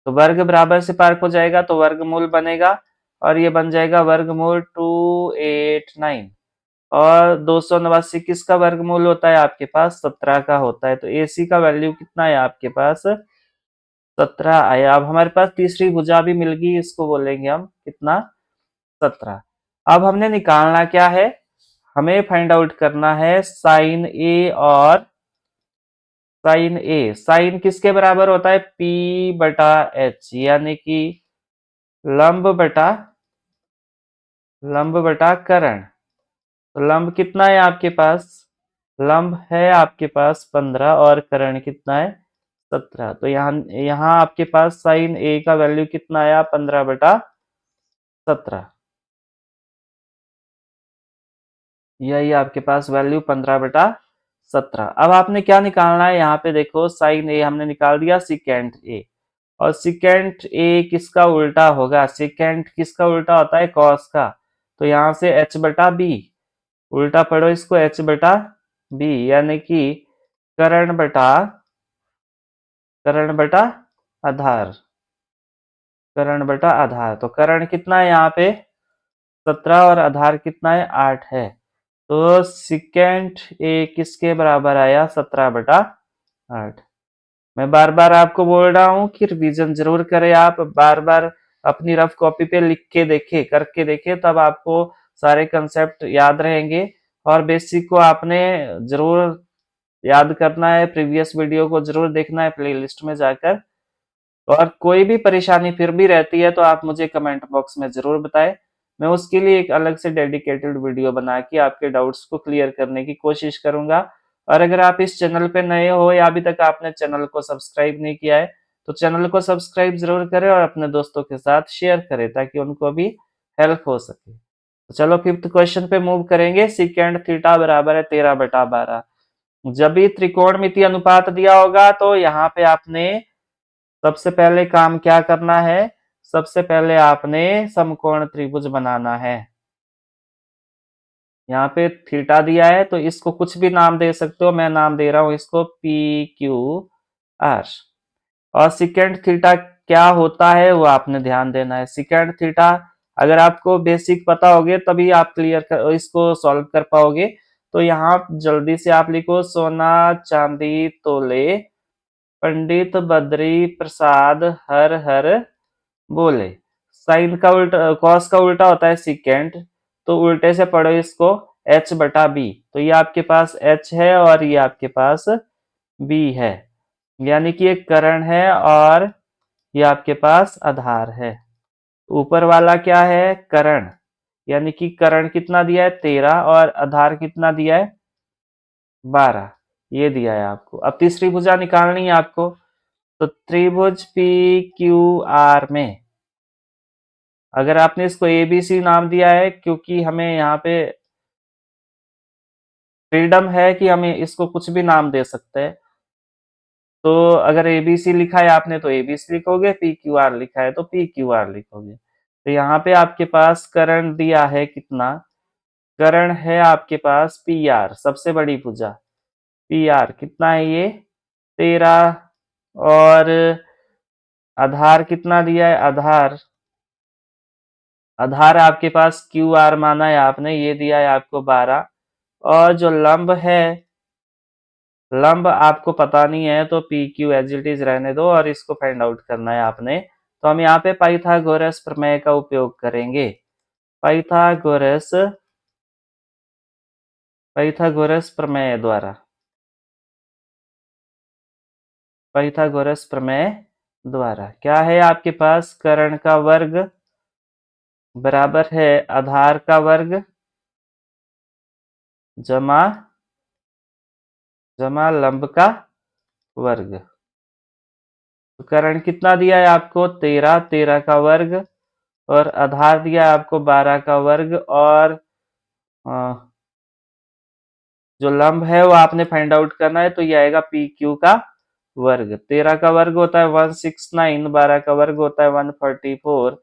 तो वर्ग बराबर से पार हो जाएगा तो वर्गमूल बनेगा, और ये बन जाएगा वर्गमूल 289। और 289 किसका वर्गमूल होता है आपके पास 17 का होता है। तो AC का वैल्यू कितना है आपके पास 17 आया। अब हमारे पास तीसरी भुजा भी मिल गई, इसको बोलेंगे हम कितना 17। अब हमने निकालना क्या है, हमें फाइंड आउट करना है साइन ए और साइन ए। साइन किसके बराबर होता है P/H, यानी कि लंब बटा कर्ण। तो लंब कितना है आपके पास, लंब है आपके पास 15 और कर्ण कितना है 17। तो यहाँ आपके पास साइन ए का वैल्यू कितना आया 15/17। यही आपके पास वैल्यू 15/17। अब आपने क्या निकालना है, यहाँ पे देखो साइन ए हमने निकाल दिया सिकेंट ए, और सिकेंट ए किसका उल्टा होगा, सिकेंट किसका उल्टा होता है कॉस का। तो यहाँ से h/b, उल्टा पढ़ो इसको h/b, यानी कि कर्ण बटा आधार, कर्ण बटा आधार। तो कर्ण कितना है यहाँ पे 17 और आधार कितना है 8 है। तो सिकेंट ए किसके बराबर आया 17/8। मैं बार बार आपको बोल रहा हूँ कि रिवीजन जरूर करें, आप बार बार अपनी रफ कॉपी पे लिख के देखे, करके देखे, तब आपको सारे कंसेप्ट याद रहेंगे। और बेसिक को आपने जरूर याद करना है, प्रीवियस वीडियो को जरूर देखना है प्लेलिस्ट में जाकर। और कोई भी परेशानी फिर भी रहती है तो आप मुझे कमेंट बॉक्स में जरूर बताएं, मैं उसके लिए एक अलग से डेडिकेटेड वीडियो बना के आपके डाउट्स को क्लियर करने की कोशिश करूंगा। और अगर आप इस चैनल पे नए हो या अभी तक आपने चैनल को सब्सक्राइब नहीं किया है तो चैनल को सब्सक्राइब जरूर करें और अपने दोस्तों के साथ शेयर करें ताकि उनको भी हेल्प हो सके। तो चलो फिफ्थ क्वेश्चन पे मूव करेंगे। सिकेंड थीटा बराबर है 13/12। जब भी त्रिकोणमितीय अनुपात दिया होगा तो यहाँ पे आपने सबसे पहले काम क्या करना है, सबसे पहले आपने समकोण त्रिभुज बनाना है। यहाँ पे थीटा दिया है तो इसको कुछ भी नाम दे सकते हो, मैं नाम दे रहा हूं इसको PQR। और सिकेंड थीटा क्या होता है वो आपने ध्यान देना है। सिकेंड थीटा अगर आपको बेसिक पता होगे तभी आप इसको सॉल्व कर पाओगे। तो यहाँ जल्दी से आप लिखो सोना चांदी तोले पंडित बद्री प्रसाद हर हर बोले। साइन का उल्टा कॉस का उल्टा होता है सिकेंड, तो उल्टे से पढ़ो इसको h/b। तो ये आपके पास h है और ये आपके पास b है, यानी कि एक कर्ण है और ये आपके पास आधार है। ऊपर वाला क्या है कर्ण, यानी कि कर्ण कितना दिया है 13 और आधार कितना दिया है 12, ये दिया है आपको। अब तीसरी भुजा निकालनी है आपको। तो त्रिभुज PQR में अगर आपने इसको ABC नाम दिया है क्योंकि हमें यहाँ पे फ्रीडम है कि हमें इसको कुछ भी नाम दे सकते हैं। तो अगर ABC लिखा है आपने तो ABC लिखोगे, PQR लिखा है तो PQR लिखोगे। तो यहाँ पे आपके पास कर्ण दिया है कितना, कर्ण है आपके पास PR, सबसे बड़ी भुजा PR कितना है ये 13, और आधार कितना दिया है आधार आपके पास QR माना है आपने, ये दिया है आपको 12। और जो लंब है, लंब आपको पता नहीं है तो PQ एज इट इज रहने दो और इसको फाइंड आउट करना है आपने। तो हम यहाँ पे पाइथागोरस प्रमेय का उपयोग करेंगे। पाइथागोरस पाइथागोरस प्रमेय द्वारा, पाइथागोरस प्रमेय द्वारा क्या है आपके पास? कर्ण का वर्ग बराबर है आधार का वर्ग जमा जमा लंब का वर्ग। तो कर्ण कितना दिया है आपको? 13, 13 का वर्ग, और आधार दिया है आपको 12 का वर्ग, और जो लंब है वो आपने फाइंड आउट करना है, तो ये आएगा पी क्यू का वर्ग। 13 का वर्ग होता है 169, 12 का वर्ग होता है 144,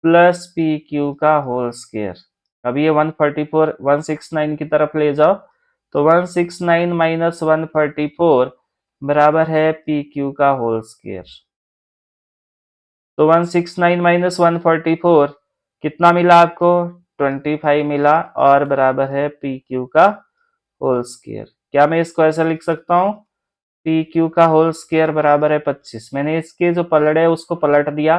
प्लस पी क्यू का होल स्क्वायर। अब ये 144 169 की तरफ ले जाओ, तो 169 माइनस 144 बराबर है पी क्यू का होल स्क्वायर। तो 169 माइनस 144 कितना मिला आपको? 25 मिला, और बराबर है पी क्यू का होल स्क्वायर। क्या मैं इसको ऐसा लिख सकता हूँ? पी क्यू का होल स्क्वायर बराबर है 25। मैंने इसके जो पलड़े है उसको पलट दिया,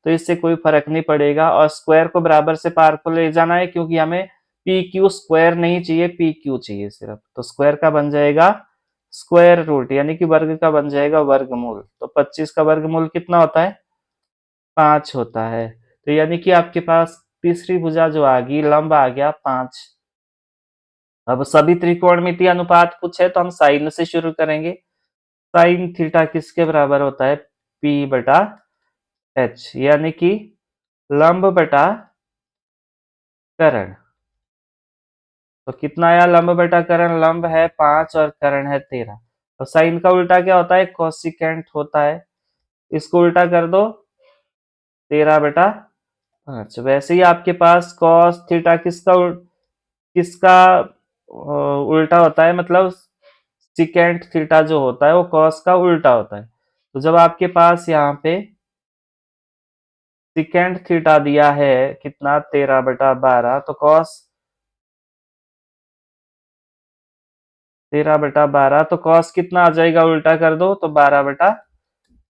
तो इससे कोई फर्क नहीं पड़ेगा, और स्क्वायर को बराबर से पार को ले जाना है, क्योंकि हमें पी क्यू स्क्वायर नहीं चाहिए, पी क्यू चाहिए सिर्फ। तो स्क्वायर का बन जाएगा स्क्वायर रूट, यानी कि वर्ग का बन जाएगा वर्गमूल। तो 25 का वर्गमूल कितना होता है? 5 होता है। तो यानी कि आपके पास तीसरी भुजा जो आ गई, लंब आ गया 5। अब सभी त्रिकोणमितीय अनुपात पूछे तो हम साइन से शुरू करेंगे। साइन थीटा किसके बराबर होता है? पी बटा एच, यानी कि लंब बटा कर्ण। तो कितना आया लंब बटा कर्ण? लंब है 5 और कर्ण है 13। तो साइन का उल्टा क्या होता है? कोसिकेंट होता है। इसको उल्टा कर दो, 13 बटा 5। वैसे ही आपके पास कॉस थीटा किसका उल्टा होता है? मतलब सिकेंट थीटा जो होता है वो कॉस का उल्टा होता है। तो जब आपके पास यहाँ पे सिकेंट थीटा दिया है कितना? 13 बटा 12, तो कॉस 13 बटा 12, तो कॉस कितना आ जाएगा? उल्टा कर दो तो 12 बटा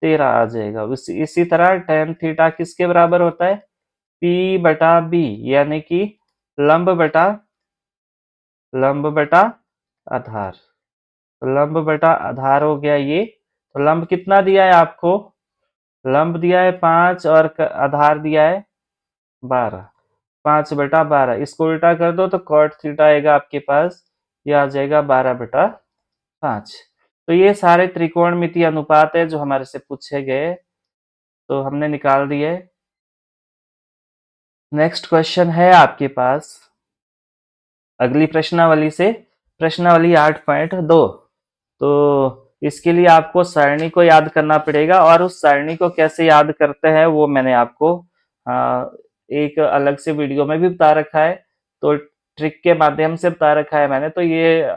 13 आ जाएगा। इसी तरह टेन थीटा किसके बराबर होता है? पी बटा बी, यानी कि लंब बटा आधार। तो लंब बटा आधार हो गया ये। तो लंब कितना दिया है आपको? लंब दिया है 5, और आधार दिया है 12। 5 बटा 12, इसको उल्टा कर दो तो कॉट थीटा आएगा आपके पास, ये आ जाएगा 12 बटा 5। तो ये सारे त्रिकोणमितीय अनुपात है जो हमारे से पूछे गए, तो हमने निकाल दिए। नेक्स्ट क्वेश्चन है आपके पास अगली प्रश्नावली से, प्रश्नावली 8.2। तो इसके लिए आपको सरणी को याद करना पड़ेगा, और उस सरणी को कैसे याद करते हैं वो मैंने आपको एक अलग से वीडियो में भी बता रखा है। तो ट्रिक के माध्यम से बता रखा है मैंने। तो ये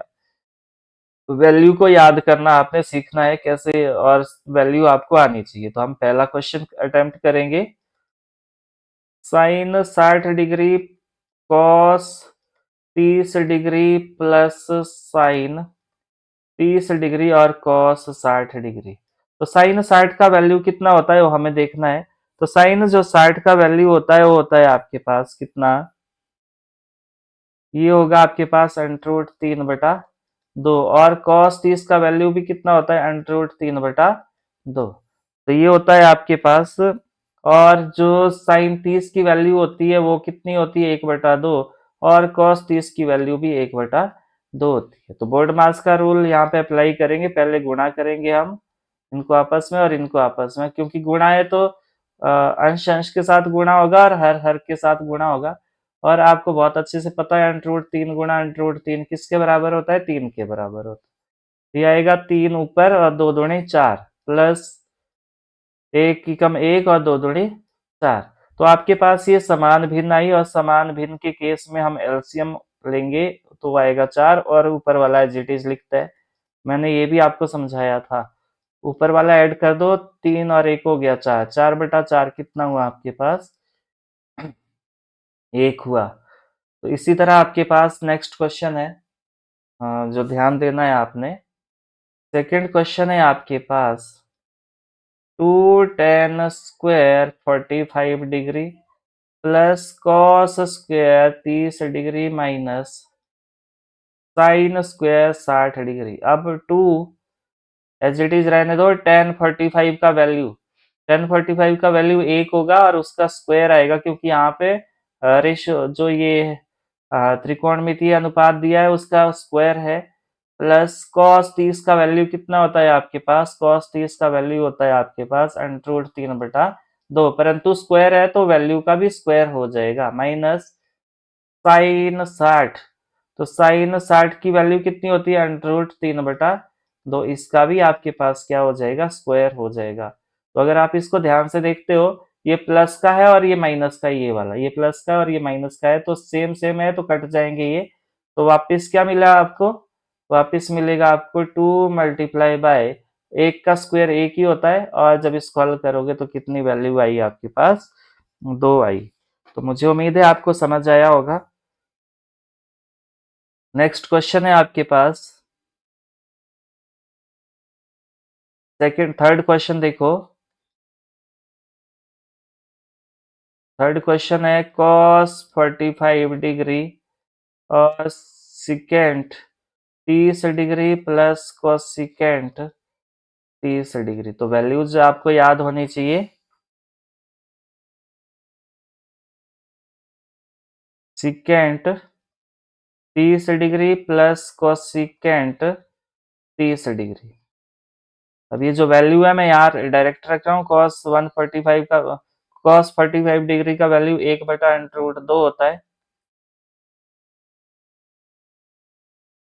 वैल्यू को याद करना आपने सीखना है कैसे, और वैल्यू आपको आनी चाहिए। तो हम पहला क्वेश्चन अटेम्प्ट करेंगे। Sine 60 degree cos 30 degree plus sine 30 degree और कॉस 60 डिग्री। तो साइन 60 का वैल्यू कितना होता है वो हमें देखना है। तो साइन जो 60 का वैल्यू होता है वो होता है आपके पास कितना? ये होगा आपके पास अंडर 3/2, और कॉस 30 का वैल्यू भी कितना होता है? अंडर 3/2। तो ये होता है आपके पास। और जो साइन 30 की वैल्यू होती है वो कितनी होती है? 1/2। और कॉस 30 की वैल्यू भी 1/2 होती है। तो बोर्ड मास का रूल यहाँ पे अप्लाई करेंगे। पहले गुणा करेंगे हम इनको आपस में और इनको आपस में, क्योंकि गुणा है तो अंश अंश के साथ गुणा होगा और हर हर के साथ गुणा होगा। और आपको बहुत अच्छे से पता है अंडर 3 गुणा अंडर 3 किसके बराबर होता है? 3 के बराबर होता है। ये आएगा 3 ऊपर और 2 दूनी 4, प्लस 1 की कम 1 और 2 दूनी 4। तो आपके पास ये समान भिन्न आई, और समान भिन्न के केस में हम एलसीएम लेंगे तो आएगा 4, और ऊपर वाला एज इट इज लिखता है। मैंने ये भी आपको समझाया था। ऊपर वाला ऐड कर दो, 3 और 1 हो गया 4, 4/4 कितना हुआ आपके पास? 1 हुआ। तो इसी तरह आपके पास नेक्स्ट क्वेश्चन है जो ध्यान देना है आपने। सेकंड क्वेश्चन है आपके पास 2 tan square 45 degree plus cos square 30 degree minus sine square 60 degree. अब 2 एज इट इज रहने दो। 1045 का वैल्यू, 1045 का वैल्यू 1 होगा और उसका स्क्वायर आएगा, क्योंकि यहाँ पे रेशो जो ये त्रिकोणमितीय अनुपात दिया है उसका स्क्वायर है। प्लस कॉस 30 का वैल्यू कितना होता है आपके पास? कॉस 30 का वैल्यू होता है आपके पास √3/2, परंतु स्क्वायर है तो वैल्यू का भी स्क्वायर हो जाएगा। माइनस साइन 60, तो साइन 60 की वैल्यू कितनी होती है? √3/2। इसका भी आपके पास क्या हो जाएगा? स्क्वायर हो जाएगा। तो अगर आप इसको ध्यान से देखते हो, ये प्लस का है और ये माइनस का है, ये वाला ये प्लस का है और ये माइनस का है, तो सेम सेम है तो कट जाएंगे ये। तो वापिस क्या मिला आपको? वापिस मिलेगा आपको 2 × एक का स्क्वायर एक ही होता है, और जब इसको हल करोगे तो कितनी वैल्यू आई आपके पास? 2 आई। तो मुझे उम्मीद है आपको समझ आया होगा। नेक्स्ट क्वेश्चन है आपके पास थर्ड क्वेश्चन देखो। थर्ड क्वेश्चन है cos 45 डिग्री और secant 30 degree plus cosecant 30 degree. तो वैल्यूज आपको याद होनी चाहिए। Secant 30 degree plus cosecant 30 degree. अब ये जो वैल्यू है मैं यहाँ डायरेक्ट रख रहा हूँ। cos 45 डिग्री का वैल्यू 1/√2 होता है,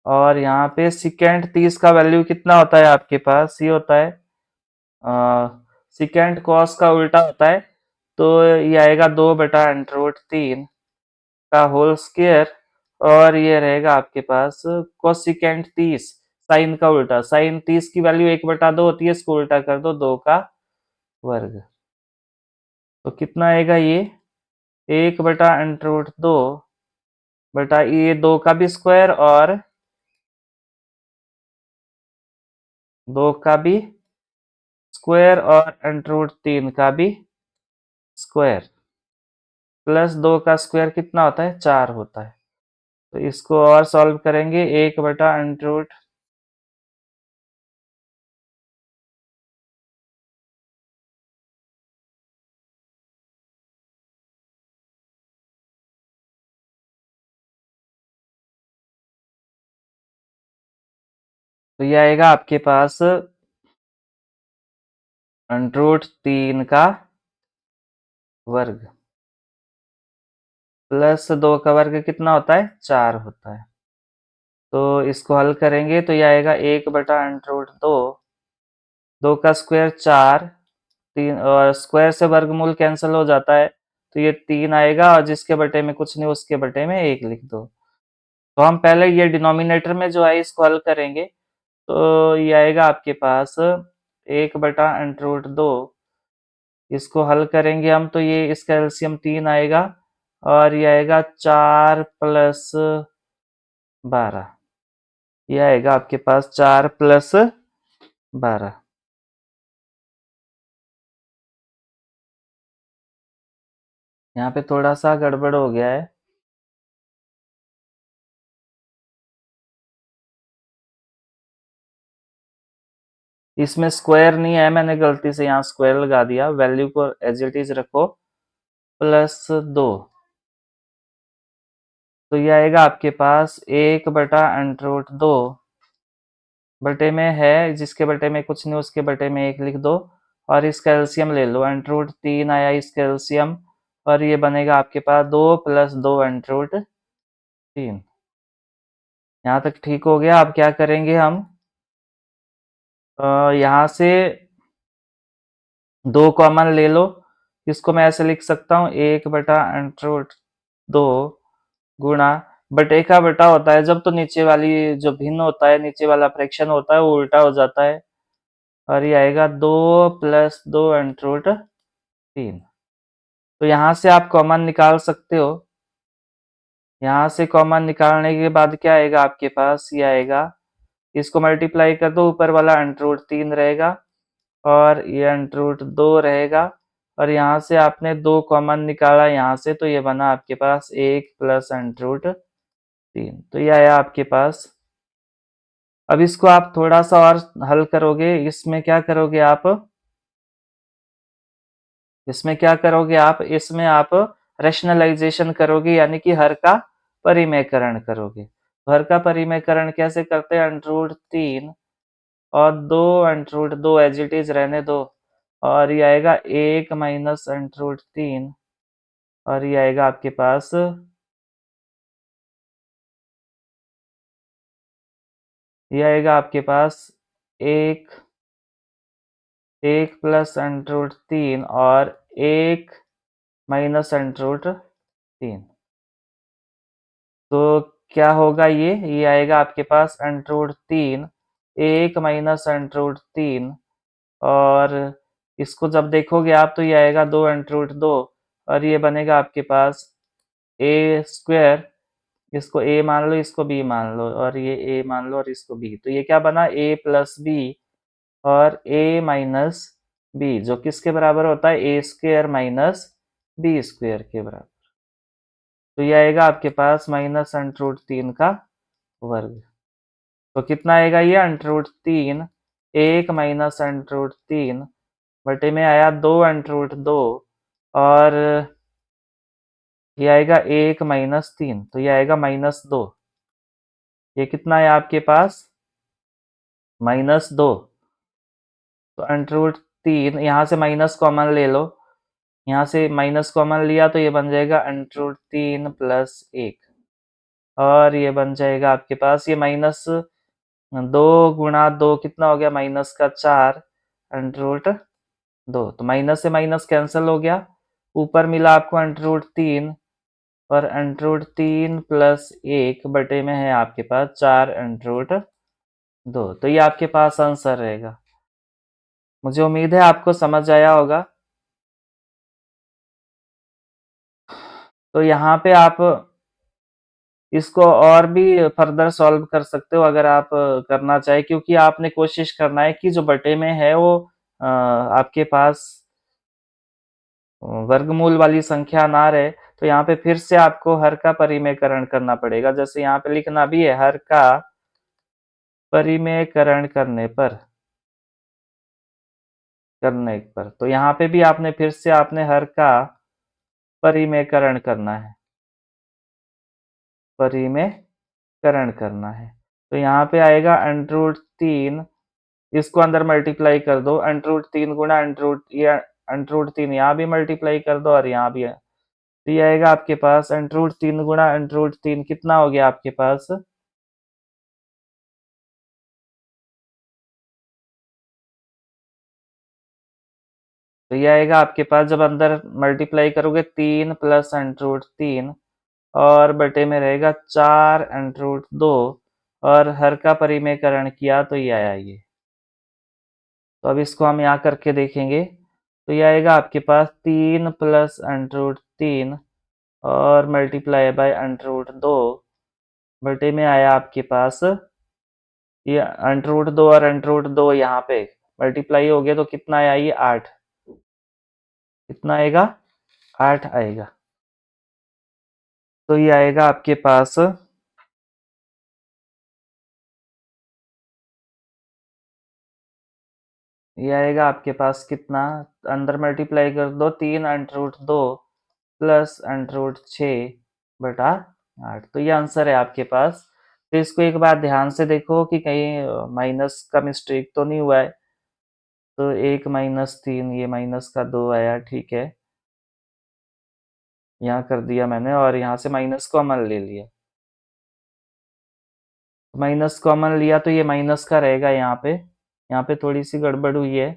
और यहाँ पे सिकेंट 30 का वैल्यू कितना होता है आपके पास? ये होता है सिकेंट कॉस का उल्टा होता है, तो ये आएगा 2/√3 का होल स्क्वायर, और ये रहेगा आपके पास कोसिकेंट 30 साइन का उल्टा। साइन 30 की वैल्यू 1/2 होती है, इसको उल्टा कर दो 2 का वर्ग। तो कितना आएगा ये? 1/√2 बटा ये 2 का भी स्क्वायर और 2 का भी स्क्वायर और √3 का भी स्क्वायर। प्लस 2 का स्क्वायर कितना होता है? 4 होता है। तो इसको और सॉल्व करेंगे। 1/√, तो ये आएगा आपके पास √3 का वर्ग प्लस 2 का वर्ग कितना होता है? 4 होता है। तो इसको हल करेंगे तो ये आएगा 1/√2, 2 का स्क्वायर 4, 3 और स्क्वायर से वर्गमूल कैंसिल हो जाता है, तो ये 3 आएगा, और जिसके बटे में कुछ नहीं उसके बटे में 1 लिख दो। तो हम पहले ये डिनोमिनेटर में जो है इसको हल करेंगे। तो ये आएगा आपके पास 1/√2। इसको हल करेंगे हम तो ये इसका एलसीएम 3 आएगा, और ये आएगा 4 + 12। ये आएगा आपके पास 4 + 12। यहाँ पे थोड़ा सा गड़बड़ हो गया है। इसमें स्क्वायर नहीं है, मैंने गलती से यहाँ स्क्वायर लगा दिया। वैल्यू को एज इट इज रखो, +2। तो ये आएगा आपके पास 1/√2 बटे में है, जिसके बटे में कुछ नहीं उसके बटे में 1 लिख दो, और इसका एलसीएम ले लो। √3 आया इसका एलसीएम, और ये बनेगा आपके पास 2 + 2√3। यहाँ तक ठीक हो गया। अब क्या करेंगे हम? यहाँ से 2 कॉमन ले लो। इसको मैं ऐसे लिख सकता हूँ 1/√2 गुणा, बटे का बटा होता है जब, तो नीचे वाली जो भिन्न होता है, नीचे वाला फ्रैक्शन होता है वो उल्टा हो जाता है, और ये आएगा 2 + 2√3। तो यहाँ से आप कॉमन निकाल सकते हो। यहाँ से कॉमन निकालने के बाद क्या आएगा आपके पास? ये आएगा, इसको मल्टीप्लाई कर दो, ऊपर वाला √3 रहेगा और ये √2 रहेगा, और यहाँ से आपने 2 कॉमन निकाला यहाँ से, तो ये बना आपके पास 1 प्लस अंडर रूट 3। तो ये आया आपके पास। अब इसको आप थोड़ा सा और हल करोगे, इसमें क्या करोगे आप, इसमें आप रैशनलाइजेशन करोगे, यानी कि हर का परिमेयकरण करोगे। तो हर का परिमेयकरण कैसे करते हैं, अंडर रूट 3 और 2 under root 2 as it is रहने दो, और ये आएगा 1 माइनस अंडर रूट 3, और ये आएगा आपके पास, ये आएगा आपके पास 1 प्लस अंडर रूट 3 और 1 माइनस अंडर रूट 3। तो क्या होगा, ये आएगा आपके पास under root 3, 1 minus under root 3, और इसको जब देखोगे आप तो ये आएगा 2 अंडर रूट 2, और ये बनेगा आपके पास ए स्क्वायर। इसको a मान लो, इसको b मान लो, और ये a मान लो और इसको b। तो ये क्या बना, a प्लस b और a माइनस b, जो किसके बराबर होता है, a square minus b square के बराबर। तो ये आएगा आपके पास माइनस अंडर रूट 3 का वर्ग। तो कितना आएगा ये, under root 3, 1 minus under root 3 बटे में आया 2 अंडर रूट 2, और ये आएगा 1 माइनस 3, तो ये आएगा -2। ये कितना है आपके पास, -2। तो अंडर रूट 3, यहाँ से माइनस कॉमन ले लो, यहाँ से माइनस कॉमन लिया तो ये बन जाएगा अंडर रूट 3 प्लस 1, और ये बन जाएगा आपके पास, ये -2 गुणा 2 कितना हो गया, माइनस का 4 अंडर रूट 2। तो माइनस से माइनस कैंसिल हो गया, ऊपर मिला आपको अंडर रूट 3, और अंडर रूट 3 प्लस 1 बटे में है आपके पास 4 अंडर रूट 2। तो ये आपके पास आंसर रहेगा। मुझे उम्मीद है आपको समझ आया होगा। तो यहाँ पे आप इसको और भी फर्दर सॉल्व कर सकते हो अगर आप करना चाहे, क्योंकि आपने कोशिश करना है कि जो बटे में है वो आपके पास वर्गमूल वाली संख्या ना रहे। तो यहाँ पे फिर से आपको हर का परिमेयकरण करना पड़ेगा। जैसे यहाँ पे लिखना भी है, हर का परिमेयकरण करने पर। तो यहाँ पे भी आपने फिर से आपने हर का परिमेयकरण करना है, परिमेयकरण करना है। तो यहाँ पे आएगा अंडर रूट 3, इसको अंदर मल्टीप्लाई कर दो, अंडर रूट 3 गुणा अंडर रूट, ये अंडर रूट 3 यहाँ भी मल्टीप्लाई कर दो और यहाँ भी है। तो ये आएगा आपके पास अंडर रूट 3 गुणा अंडर रूट 3 कितना हो गया आपके पास, तो ये आएगा आपके पास, जब अंदर मल्टीप्लाई करोगे 3 प्लस अंडर रूट 3, और बटे में रहेगा 4 अंडर रूट 2, और हर का परिमेयकरण किया तो ये आया ये। तो अब इसको हम यहाँ करके देखेंगे। तो ये आएगा आपके पास 3 प्लस अंडर रूट 3 और मल्टीप्लाई बाय अंडर रूट 2 बटे में आया आपके पास, ये अंडर रूट 2 और अंडर रूट 2 यहाँ पे मल्टीप्लाई हो गया तो कितना आया, ये 8। कितना आएगा, 8 आएगा। तो ये आएगा आपके पास, ये आएगा आपके पास कितना, अंदर मल्टीप्लाई कर दो, 3 under root 2 plus under root 6 बटा 8। तो ये आंसर है आपके पास। तो इसको एक बार ध्यान से देखो कि कहीं माइनस का मिस्टेक तो नहीं हुआ है। तो 1 माइनस 3, ये माइनस का 2 आया, ठीक है, यहाँ कर दिया मैंने, और यहाँ से माइनस कॉमन ले लिया। माइनस कॉमन लिया तो ये माइनस का रहेगा, यहाँ पे थोड़ी सी गड़बड़ हुई है,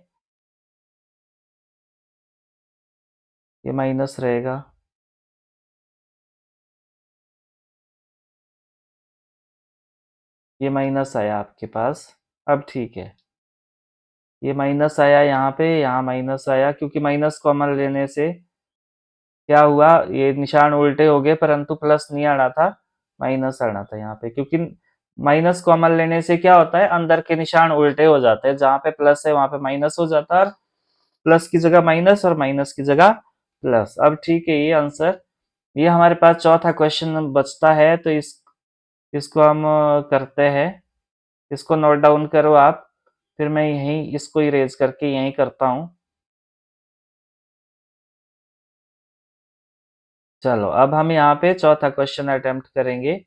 ये माइनस रहेगा। ये माइनस आया आपके पास, अब ठीक है, ये माइनस आया यहाँ पे, यहाँ माइनस आया, क्योंकि माइनस कॉमन लेने से क्या हुआ, ये निशान उल्टे हो गए, परंतु प्लस नहीं आना था, माइनस आना था यहाँ पे, क्योंकि माइनस कॉमन लेने से क्या होता है, अंदर के निशान उल्टे हो जाते हैं, जहाँ पे प्लस है वहां पे माइनस हो जाता है, प्लस की जगह माइनस और माइनस की जगह प्लस। अब ठीक है, ये आंसर, ये हमारे पास चौथा क्वेश्चन बचता है, तो इसको हम करते हैं। इसको नोट डाउन करो आप, फिर मैं यहीं इसको इरेज करके यहीं करता हूँ। चलो अब हम यहाँ पे चौथा क्वेश्चन अटेम्प्ट करेंगे।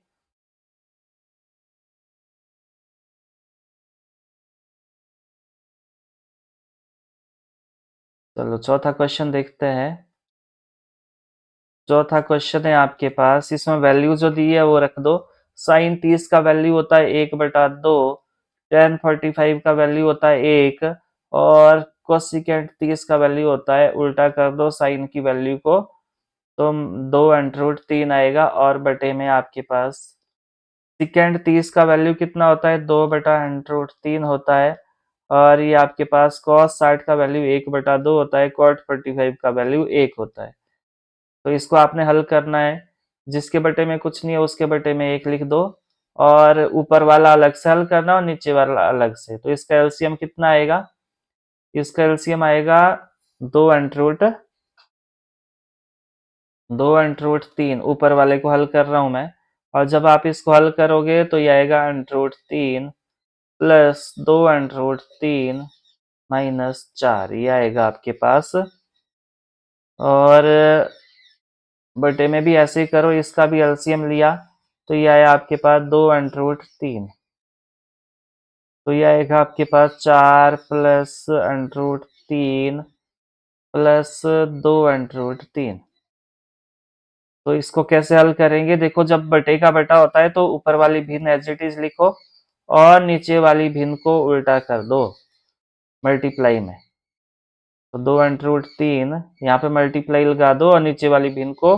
चलो चौथा क्वेश्चन देखते हैं। चौथा क्वेश्चन है आपके पास, इसमें वैल्यू जो दी है वो रख दो। साइन 30 का वैल्यू होता है 1/2, tan 45 का वैल्यू होता है 1, और कोसिकेंट 30 का वैल्यू होता है, उल्टा कर दो साइन की वैल्यू को, तो 2√3 आएगा, और बटे में आपके पास सिकेंड 30 का वैल्यू कितना होता है, 2/√3 होता है, और ये आपके पास cos 60 का वैल्यू 1/2 होता है, cot 45 का वैल्यू 1 होता है। तो इसको आपने हल करना है, जिसके बटे में कुछ नहीं है उसके बटे में 1 लिख दो, और ऊपर वाला अलग से हल करना और नीचे वाला अलग से। तो इसका एलसीएम कितना आएगा, इसका एलसीएम आएगा 2√3, ऊपर वाले को हल कर रहा हूं मैं, और जब आप इसको हल करोगे तो ये आएगा √3 प्लस 2√3 माइनस 4, ये आएगा आपके पास। और बटे में भी ऐसे ही करो, इसका भी एलसीएम लिया तो ये आया आपके पास 2√3, तो ये आएगा आपके पास 4 प्लस √3 प्लस 2√3। तो इसको कैसे हल करेंगे, देखो जब बटे का बटा होता है तो ऊपर वाली भिन्न एज इट इज लिखो, और नीचे वाली भिन्न को उल्टा कर दो मल्टीप्लाई में। तो 2√3 यहाँ पे मल्टीप्लाई लगा दो और नीचे वाली भिन्न को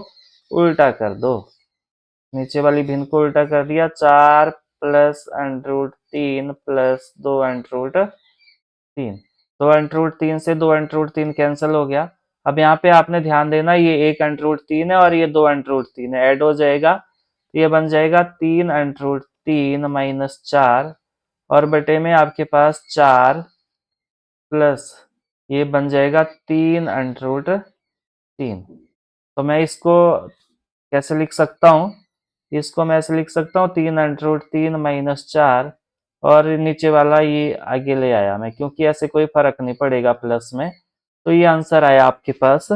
उल्टा कर दो। नीचे वाली भिन्न को उल्टा कर दिया, 4 प्लस √3 प्लस 2√3। 2√3 से 2√3 कैंसिल हो गया। अब यहाँ पे आपने ध्यान देना, ये 1√3 है और ये 2√3 है, ऐड हो जाएगा तो ये बन जाएगा 3√3 माइनस 4, और बटे में आपके पास 4 प्लस ये बन जाएगा 3√3। तो मैं इसको कैसे लिख सकता हूँ, इसको मैं ऐसे लिख सकता हूँ 3√3 माइनस 4, और नीचे वाला ये आगे ले आया मैं, क्योंकि ऐसे कोई फर्क नहीं पड़ेगा प्लस में। तो ये आंसर आया आपके पास,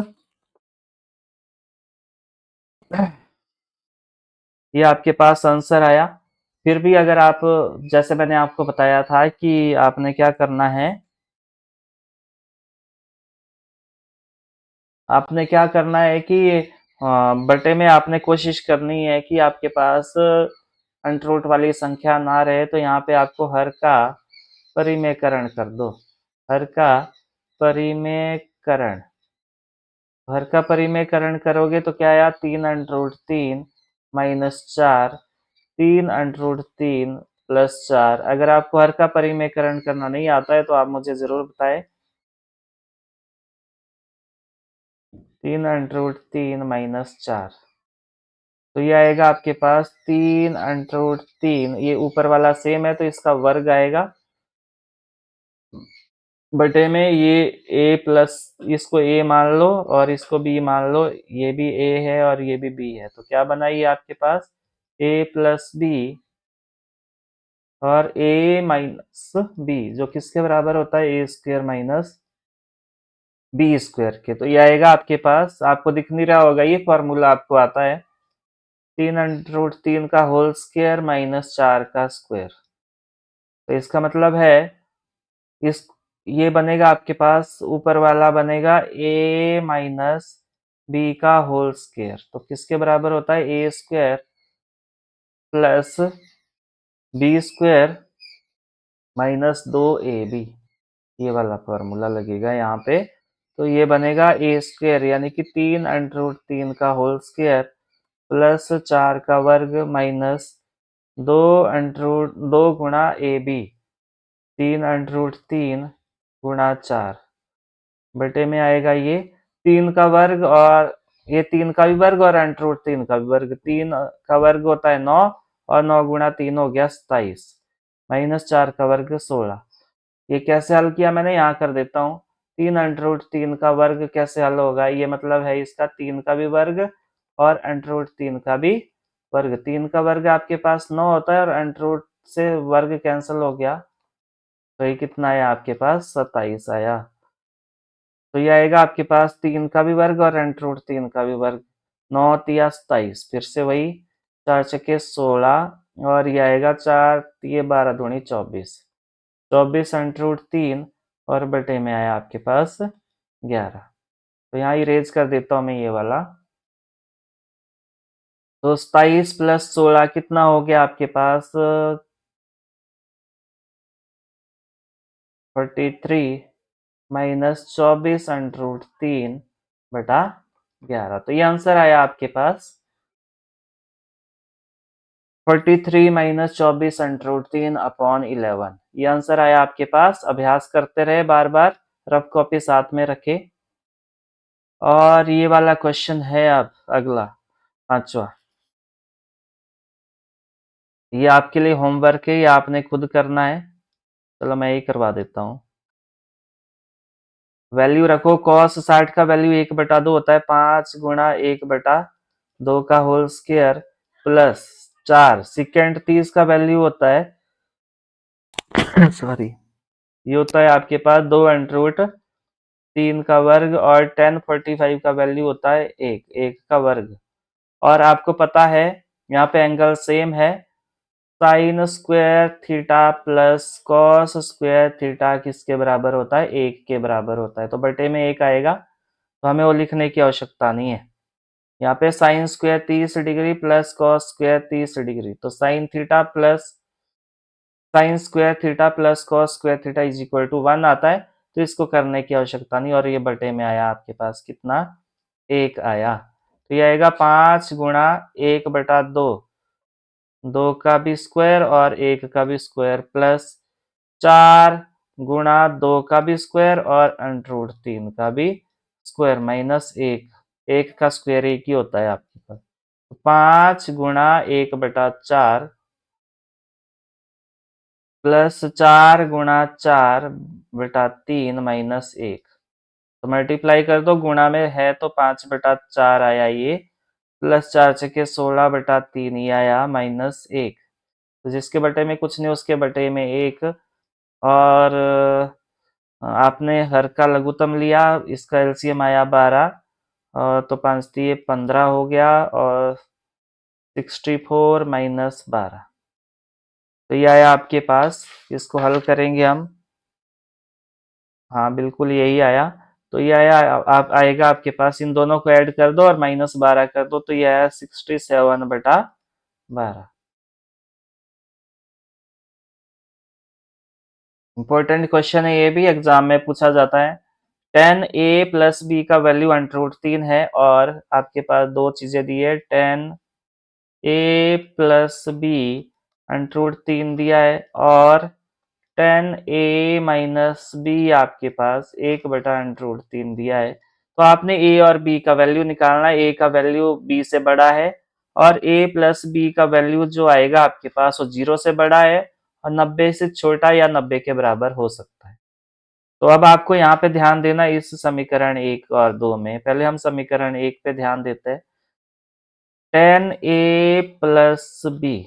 ये आपके पास आंसर आया। फिर भी अगर आप, जैसे मैंने आपको बताया था कि आपने क्या करना है, आपने क्या करना है कि बटे में आपने कोशिश करनी है कि आपके पास अंटरूट वाली संख्या ना रहे, तो यहाँ पे आपको हर का परिमेयकरण कर दो। हर का परिमेयकरण, हर का परिमेयकरण करोगे तो क्या आया, 3√3 माइनस 4, 3√3 प्लस 4। अगर आपको हर का परिमेयकरण करना नहीं आता है तो आप मुझे जरूर बताएं। 3√3 माइनस 4, तो ये आएगा आपके पास 3√3, ये ऊपर वाला सेम है तो इसका वर्ग आएगा, बटे में ये a प्लस, इसको a मान लो और इसको b मान लो, ये भी a है और ये भी b है, तो क्या बना ये आपके पास a प्लस b और a माइनस b, जो किसके बराबर होता है, a square minus b square के। तो ये आएगा आपके पास, आपको दिख नहीं रहा होगा, ये फॉर्मूला आपको आता है 3√3 का होल स्क्वायर माइनस 4 का स्क्वायर। तो इसका मतलब है इस, ये बनेगा आपके पास, ऊपर वाला बनेगा a माइनस बी का होल स्क्वायर, तो किसके बराबर होता है, A square plus B square minus 2ab, ये वाला फॉर्मूला लगेगा यहाँ पे। तो ये बनेगा ए स्क्वायर, यानी कि 3√3 का होल स्क्वायर प्लस 4 का वर्ग माइनस 2 गुणा ए बी, 3√3 गुणा 4, बटे में आएगा ये 3 का वर्ग, और ये 3 का भी वर्ग और √3 का भी वर्ग, 3 का वर्ग होता है 9, और 9 गुणा 3 हो गया 27, माइनस 4 का वर्ग 16। ये कैसे हल किया मैंने, यहाँ कर देता हूँ। 3 का वर्ग कैसे हल होगा? ये मतलब है इसका 3 का भी वर्ग और √3 का भी वर्ग। 3 का वर्ग आपके पास 9 होता है और √ से वर्ग कैंसिल हो गया, तो ये कितना आया आपके पास? 27 आया। तो ये आएगा आपके पास 3 का भी वर्ग और √3 का भी वर्ग। 9 तिया 27, फिर से वही 4 छके 16 और ये आएगा 4 तिये 12 दूनी 24। 24 √3 और बटे में आया आपके पास 11। तो यहाँ इरेज कर देता हूँ मैं ये वाला। तो 27 + 16 कितना हो गया आपके पास? 43 माइनस 24 √3 बटा 11। तो ये आंसर आया आपके पास 43 माइनस 24 √3 अपॉन 11। ये आंसर आया आपके पास। अभ्यास करते रहे बार बार, रफ कॉपी साथ में रखे। और ये वाला क्वेश्चन है अब अगला 5वां। ये आपके लिए होमवर्क है, ये आपने खुद करना है। चलो मैं ही करवा देता हूँ। वैल्यू रखो, cos 60 का वैल्यू 1/2 होता है, 5 गुणा 1/2 का होल स्क्वायर प्लस 4। सेकेंड 30 का वैल्यू होता है सॉरी, ये होता है आपके पास 2 √3 का वर्ग और tan 45 का वैल्यू होता है 1 का वर्ग। और आपको पता है यहाँ पे एंगल सेम है, sign square theta plus cos square theta किसके बराबर होता है? 1 के बराबर होता है। तो बटे में 1 आएगा, तो हमें वो लिखने की आवश्यकता नहीं है। यहाँ पे sine square 30 degree plus cos square 30 degree, तो sine square theta plus cos square theta is equal to 1 आता है। तो इसको करने की आवश्यकता नहीं, और ये बटे में आया आपके पास कितना? 1 आया। तो ये आएगा 5 गुणा 1/2, 2 का भी स्क्वायर और 1 का भी स्क्वायर प्लस 4 गुणा 2 का भी स्क्वायर और √3 का भी स्क्वायर माइनस 1। 1 का स्क्वायर 1 ही होता है आपके पास। 5 गुणा 1/4 प्लस 4 गुणा 4/3 माइनस 1। तो मल्टीप्लाई कर दो, गुणा में है तो 5/4 आया ये, प्लस 4 छके 16/3 ये आया माइनस 1। तो जिसके बटे में कुछ नहीं उसके बटे में 1। और आपने हर का लघुत्तम लिया, इसका एलसीएम आया 12 और तो 5 तिये 15 हो गया और 64 माइनस 12। तो ये आया आपके पास, इसको हल करेंगे हम। हाँ बिल्कुल यही आया। तो ये आया, आप आएगा आपके पास, इन दोनों को ऐड कर दो और -12 कर दो, तो ये आया 67/12। इंपॉर्टेंट क्वेश्चन है ये भी, एग्जाम में पूछा जाता है। tan a + b का वैल्यू √3 है और आपके पास दो चीजें दी है, tan a + b √3 दिया है और tan a - b आपके पास 1/√3 दिया है। तो आपने a और b का वैल्यू निकालना है। a का वैल्यू b से बड़ा है और a + b का वैल्यू जो आएगा आपके पास वो 0 से बड़ा है और 90 से छोटा या 90 के बराबर हो सकता है। तो अब आपको यहाँ पे ध्यान देना इस समीकरण 1 और 2 में। पहले हम समीकरण 1 पे ध्यान देते हैं। tan a + b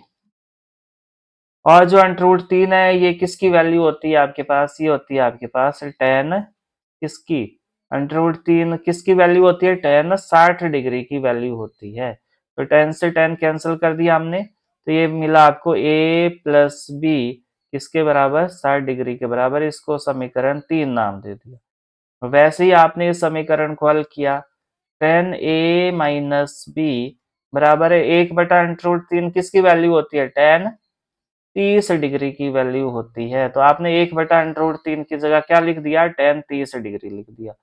और जो √3 है ये किसकी वैल्यू होती है आपके पास? ये होती है आपके पास tan किसकी? √3 किसकी वैल्यू होती है? tan 60 डिग्री की वैल्यू होती है। तो tan से tan कैंसिल कर दिया हमने, तो ये मिला आपको a + b किसके बराबर? 60 डिग्री के बराबर। इसको समीकरण 3 नाम दे दिया। वैसे ही आपने इस समीकरण को हल किया, tan a - b बराबर है 1/√3 किसकी वैल्यू होती है? tan 30 डिग्री की वैल्यू होती है। तो आपने 1/√3 की जगह क्या लिख दिया? tan 30 डिग्री लिख दिया।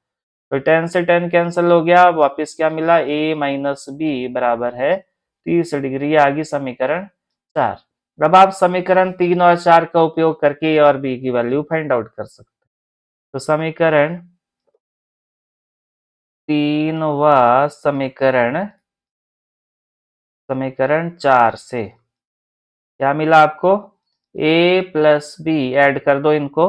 तो tan से tan कैंसिल हो गया, वापस क्या मिला? a - b बराबर है 30 डिग्री। आ गई समीकरण 4। अब आप समीकरण 3 और 4 का उपयोग करके a और b की वैल्यू फाइंड आउट कर सकते हैं। तो समीकरण 3 व समीकरण 4 से क्या मिला आपको? a + b ऐड कर दो इनको,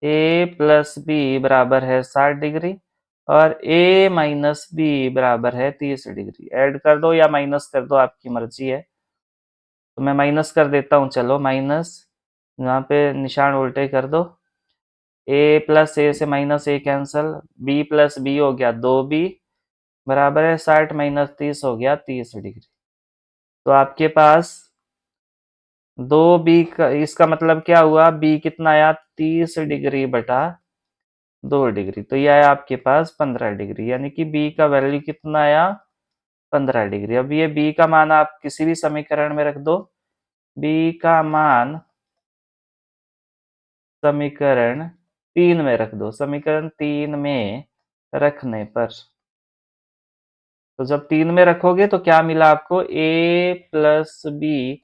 ए प्लस बी बराबर है 60 डिग्री और ए माइनस बी बराबर है 30 डिग्री। ऐड कर दो या माइनस कर दो, आपकी मर्जी है। तो मैं माइनस कर देता हूँ, चलो माइनस, यहाँ पे निशान उल्टे कर दो। ए प्लस ए से माइनस ए कैंसल, बी प्लस बी हो गया 2b बराबर है 60 माइनस 30 हो गया 30 डिग्री। तो आपके पास 2b का, इसका मतलब क्या हुआ, b कितना आया 30 डिग्री बटा 2 डिग्री, तो ये आया आपके पास 15 डिग्री, यानी कि b का वैल्यू कितना आया 15 डिग्री। अब ये b का मान आप किसी भी समीकरण में रख दो, b का मान समीकरण 3 में रख दो। समीकरण 3 में रखने पर, तो जब 3 में रखोगे तो क्या मिला आपको, a प्लस बी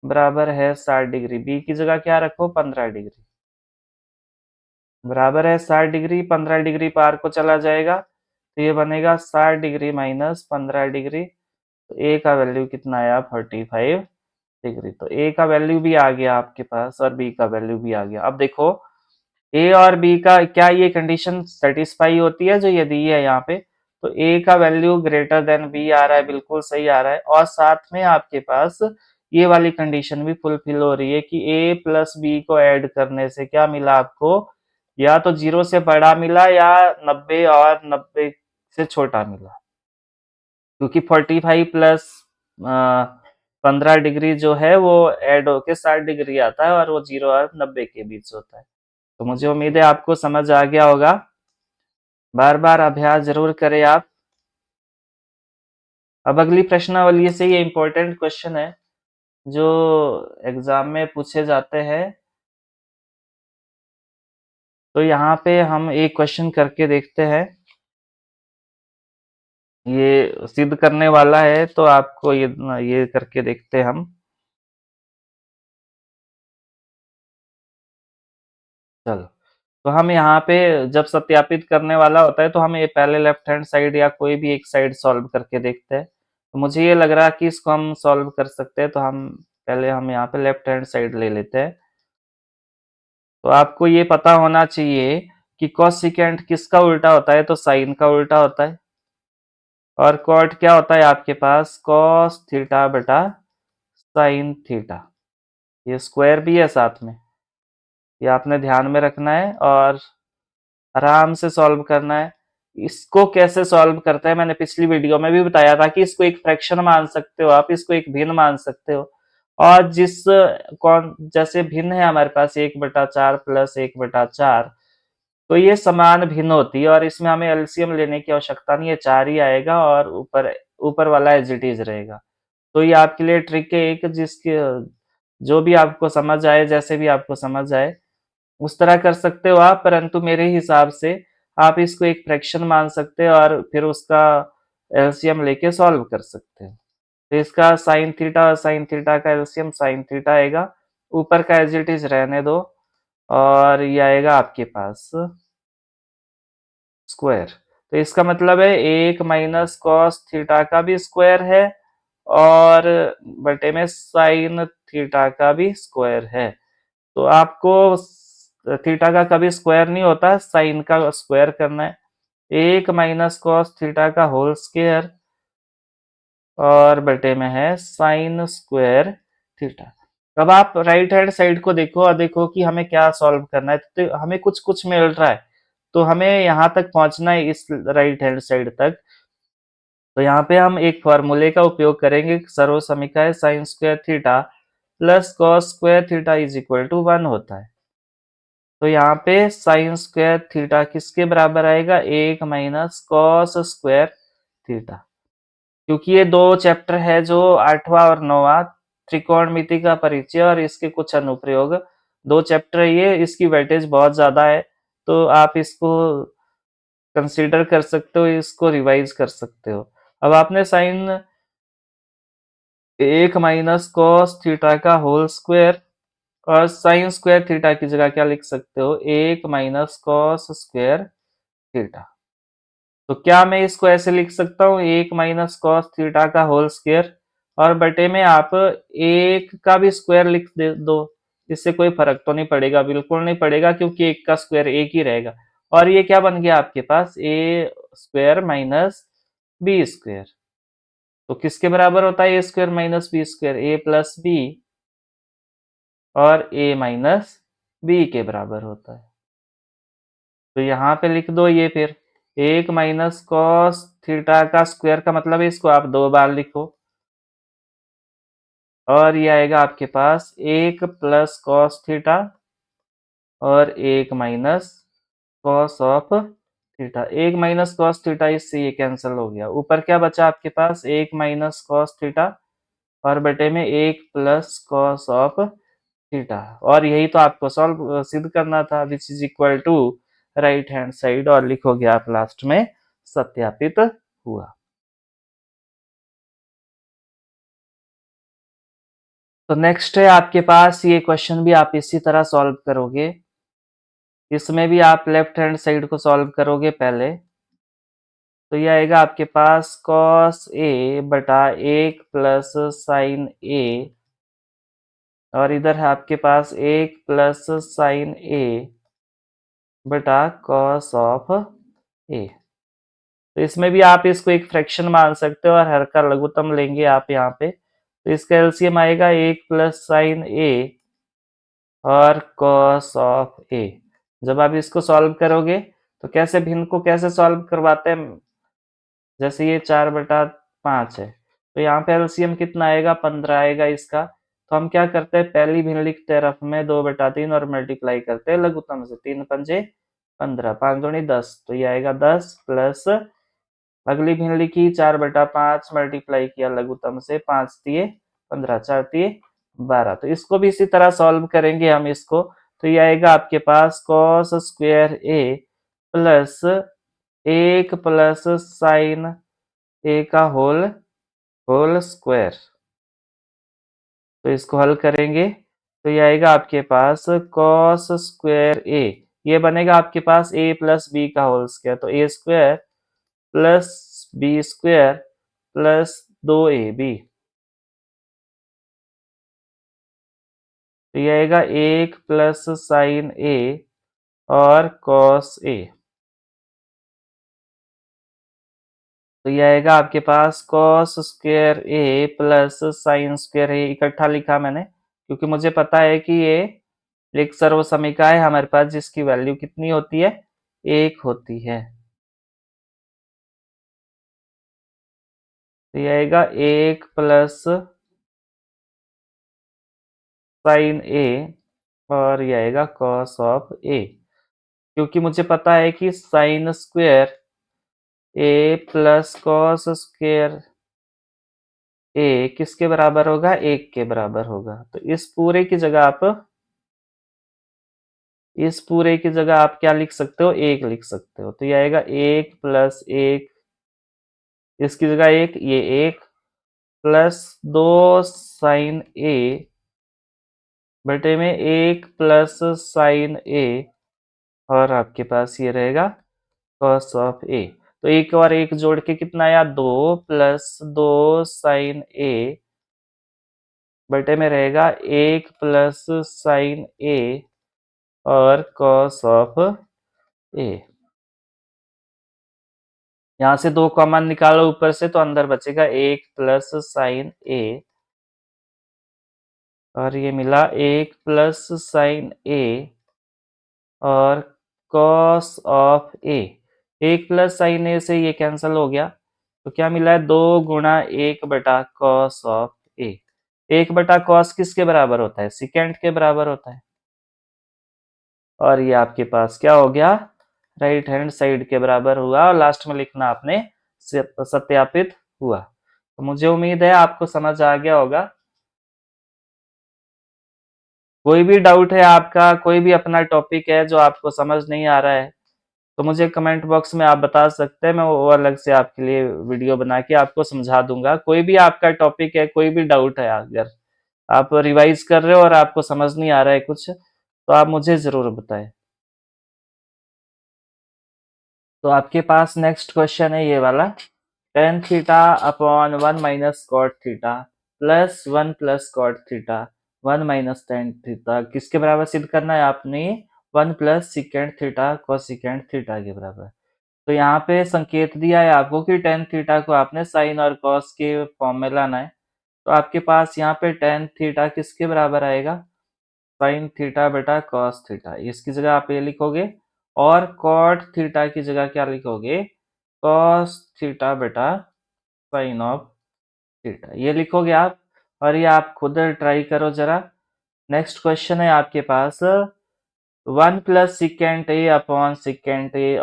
बराबर है 60 डिग्री, b की जगह क्या रखो 15 डिग्री, बराबर है 60 डिग्री, 15 डिग्री पार को चला जाएगा तो ये बनेगा 60 डिग्री माइनस 15 डिग्री। तो ए का वैल्यू कितना आया 45 डिग्री। तो ए का वैल्यू भी आ गया आपके पास और बी का वैल्यू भी आ गया। अब देखो ए और बी का क्या ये कंडीशन सेटिस्फाई होती है जो ये दी है यहाँ पे, तो ए का वैल्यू ग्रेटर देन बी आ रहा है, बिल्कुल सही आ रहा है। और साथ में आपके पास ये वाली कंडीशन भी फुलफिल हो रही है कि ए प्लस बी को ऐड करने से क्या मिला आपको, या तो 0 से बड़ा मिला या 90 और 90 से छोटा मिला, क्योंकि 45 प्लस 15 डिग्री जो है वो ऐड होके 60 डिग्री आता है और वो 0 और 90 के बीच होता है। तो मुझे उम्मीद है आपको समझ आ गया होगा। बार बार अभ्यास जरूर करें आप। अब अगली प्रश्नावली से ये इंपॉर्टेंट क्वेश्चन है जो एग्जाम में पूछे जाते हैं। तो यहाँ पे हम एक क्वेश्चन करके देखते हैं, ये सिद्ध करने वाला है, तो आपको ये करके देखते हैं हम। चलो, तो हम यहाँ पे जब सत्यापित करने वाला होता है तो हम ये पहले लेफ्ट हैंड साइड या कोई भी एक साइड सॉल्व करके देखते हैं। तो मुझे ये लग रहा है कि इसको हम सॉल्व कर सकते हैं, तो हम यहाँ पे लेफ्ट हैंड साइड ले लेते हैं। तो आपको ये पता होना चाहिए कि कोसिकेंट किसका उल्टा होता है, तो साइन का उल्टा होता है। और कॉट क्या होता है आपके पास, कॉस थीटा बटा साइन थीटा। ये स्क्वायर भी है साथ में, ये आपने ध्यान में रखना है और आराम से सॉल्व करना है। इसको कैसे सॉल्व करते हैं मैंने पिछली वीडियो में भी बताया था कि इसको एक फ्रैक्शन मान सकते हो आप, इसको एक भिन्न मान सकते हो। और जिस कौन जैसे भिन्न है हमारे पास 1/4 प्लस 1/4, तो ये समान भिन्न होती है और इसमें हमें एलसीएम लेने की आवश्यकता नहीं है, 4 ही आएगा और ऊपर ऊपर वाला एज इट इज रहेगा। तो ये आपके लिए ट्रिक है एक, जिसके जो भी आपको समझ आए, जैसे भी आपको समझ आए उस तरह कर सकते हो आप, परंतु मेरे हिसाब से आप इसको एक फ्रैक्शन मान सकते हो और फिर उसका एलसीएम लेके सॉल्व कर सकते हो। तो इसका साइन थीटा और साइन थीटा का एलसीएम साइन थीटा आएगा, ऊपर का एज इट इज रहने दो, और ये आएगा आपके पास स्क्वायर। तो इसका मतलब है 1 माइनस कॉस थीटा का भी स्क्वायर है और बटे में साइन थीटा का भी स्क्वायर है। तो आपको थीटा का कभी स्क्वायर नहीं होता, साइन का स्क्वायर करना है। 1 माइनस कॉस थीटा का होल स्क्वायर और बटे में है साइन स्क्वायर थीटा। अब आप राइट हैंड साइड को देखो और देखो कि हमें क्या सॉल्व करना है, तो हमें कुछ कुछ मिल रहा है, तो हमें यहाँ तक पहुंचना है इस राइट हैंड साइड तक। तो यहाँ पे हम एक फॉर्मूले का उपयोग करेंगे, सर्व समीकरण sine square theta plus cos square theta is equal to 1 होता है। तो यहाँ पे साइन स्क्वायर थीटा किसके बराबर आएगा, 1 माइनस कॉस स्क्वायर थीटा। क्योंकि ये दो चैप्टर है जो 8वां और 9वां, त्रिकोणमिति का परिचय और इसके कुछ अनुप्रयोग, दो चैप्टर है ये, इसकी वेटेज बहुत ज्यादा है, तो आप इसको कंसीडर कर सकते हो, इसको रिवाइज कर सकते हो। अब आपने साइन 1 माइनस कॉस थीटा का होल स्क्वायर और साइन स्क्वायर थीटा की जगह क्या लिख सकते हो, 1 माइनस कॉस स्क्वायर थीटा। तो क्या मैं इसको ऐसे लिख सकता हूँ, 1 माइनस कॉस थीटा का होल स्क्वायर और बटे में आप 1 का भी स्क्वायर लिख दो, इससे कोई फर्क तो नहीं पड़ेगा, बिल्कुल नहीं पड़ेगा, क्योंकि एक का स्क्वायर एक ही रहेगा। और ये क्या बन गया आपके पास, ए स्क्वायर माइनस बी स्क्वायर। तो किसके बराबर होता है A square minus B square, A plus B और ए माइनस बी के बराबर होता है। तो यहाँ पे लिख दो ये फिर, एक माइनस कॉस थीटा का स्क्वायर का मतलब है इसको आप दो बार लिखो, और ये आएगा आपके पास एक प्लस कॉस थीटा और एक माइनस कॉस ऑफ थीटा। एक माइनस कॉस थीटा, इससे ये कैंसिल हो गया। ऊपर क्या बचा आपके पास, एक माइनस कॉस थीटा और बटे में एक प्लस कॉस ऑफ थीटा। और यही तो आपको सॉल्व सिद्ध करना था, which is equal to right hand side, और लिखोगे आप लास्ट में सत्यापित हुआ। तो नेक्स्ट है आपके पास ये क्वेश्चन भी आप इसी तरह सॉल्व करोगे। इसमें भी आप लेफ्ट हैंड साइड को सॉल्व करोगे पहले। तो ये आएगा आपके पास कॉस ए बटा एक प्लस साइन ए, और इधर है आपके पास एक प्लस साइन ए बटा कॉस ऑफ ए। तो इसमें भी आप इसको एक फ्रैक्शन मान सकते हो और हर का लघुत्तम लेंगे आप यहाँ पे। तो इसका एलसीएम आएगा एक प्लस साइन ए और कॉस ऑफ ए। जब आप इसको सॉल्व करोगे तो कैसे भिन्न को कैसे सॉल्व करवाते हैं, जैसे ये 4/5 है, तो यहाँ पे एलसीएम कितना आएगा, 15 आएगा इसका। तो हम क्या करते हैं, पहली भिन्न तरफ में 2/3 और मल्टीप्लाई करते हैं लघुत्तम से, 3 पंजे 15, 5 दूनी 10, तो ये आएगा 10 प्लस अगली भिन्न लिखी 4/5 मल्टीप्लाई किया लघुत्तम से, 5 दिए 15, 4 दिए 12। तो इसको भी इसी तरह सॉल्व करेंगे हम इसको। तो ये आएगा आपके पास कॉस स्क्वायर ए प्लस एक प्लस साइन ए का होल स्क्वायर। तो इसको हल करेंगे तो ये आएगा आपके पास कॉस स्क्वायर ए, ये बनेगा आपके पास ए प्लस बी का होल स्क्वायर, तो A square plus B square plus 2ab। तो ये आएगा एक प्लस साइन ए और कॉस ए। तो ये आएगा आपके पास कॉस स्क्वायर ए प्लस साइन स्क्वायर ए, इकट्ठा लिखा मैंने क्योंकि मुझे पता है कि ये एक सर्वसमीका है हमारे पास जिसकी वैल्यू कितनी होती है, एक होती है। तो ये आएगा एक प्लस साइन ए और ये आएगा कॉस ऑफ ए, क्योंकि मुझे पता है कि साइन स्क्वायर ए प्लस कॉस स्क्वायर ए किसके बराबर होगा, एक के बराबर होगा। तो इस पूरे की जगह आप क्या लिख सकते हो, एक लिख सकते हो। तो ये आएगा एक प्लस एक, इसकी जगह एक, ये एक प्लस दो साइन ए बटे में एक प्लस साइन ए, और आपके पास ये रहेगा कॉस ऑफ ए। तो एक और एक जोड़ के कितना आया, दो प्लस दो साइन ए बटे में रहेगा एक प्लस साइन ए और कॉस ऑफ ए। यहाँ से दो कॉमन निकालो ऊपर से तो अंदर बचेगा एक प्लस साइन ए, और ये मिला एक प्लस साइन ए और कॉस ऑफ ए। एक प्लस साइन ए से ये कैंसिल हो गया, तो क्या मिला है, दो गुणा एक बटा कॉस ऑफ ए। एक बटा कॉस किसके बराबर होता है, सिकेंड के बराबर होता है, और ये आपके पास क्या हो गया, राइट हैंड साइड के बराबर हुआ, और लास्ट में लिखना आपने सत्यापित हुआ। तो मुझे उम्मीद है आपको समझ आ गया होगा। कोई भी डाउट है आपका, कोई भी अपना टॉपिक है जो आपको समझ नहीं आ रहा है, तो मुझे कमेंट बॉक्स में आप बता सकते हैं, मैं वो अलग से आपके लिए वीडियो बना के आपको समझा दूंगा। कोई भी आपका टॉपिक है, कोई भी डाउट है, अगर आप रिवाइज कर रहे हो और आपको समझ नहीं आ रहा है कुछ, तो आप मुझे जरूर बताएं। तो आपके पास नेक्स्ट क्वेश्चन है ये वाला, tan theta upon 1 minus cot theta plus 1 plus cot theta 1 minus tan theta किसके बराबर सिद्ध करना है आपने? 1 plus secant theta cosecant theta के बराबर। तो यहाँ पे संकेत दिया है आपको कि tan थीटा को आपने साइन और कॉस के फॉर्म में लाना है। तो आपके पास यहाँ पे tan थीटा किसके बराबर आएगा? साइन थीटा बटा कॉस थीटा। इसकी जगह आप ये लिखोगे और कॉट थीटा की जगह क्या लिखोगे? कॉस थीटा बटा साइन ऑफ थीटा। ये लिखोगे आप और ये आप खुद ट्राई करो जरा। नेक्स्ट क्वेश्चन है आपके पास 1 plus sec A upon sec A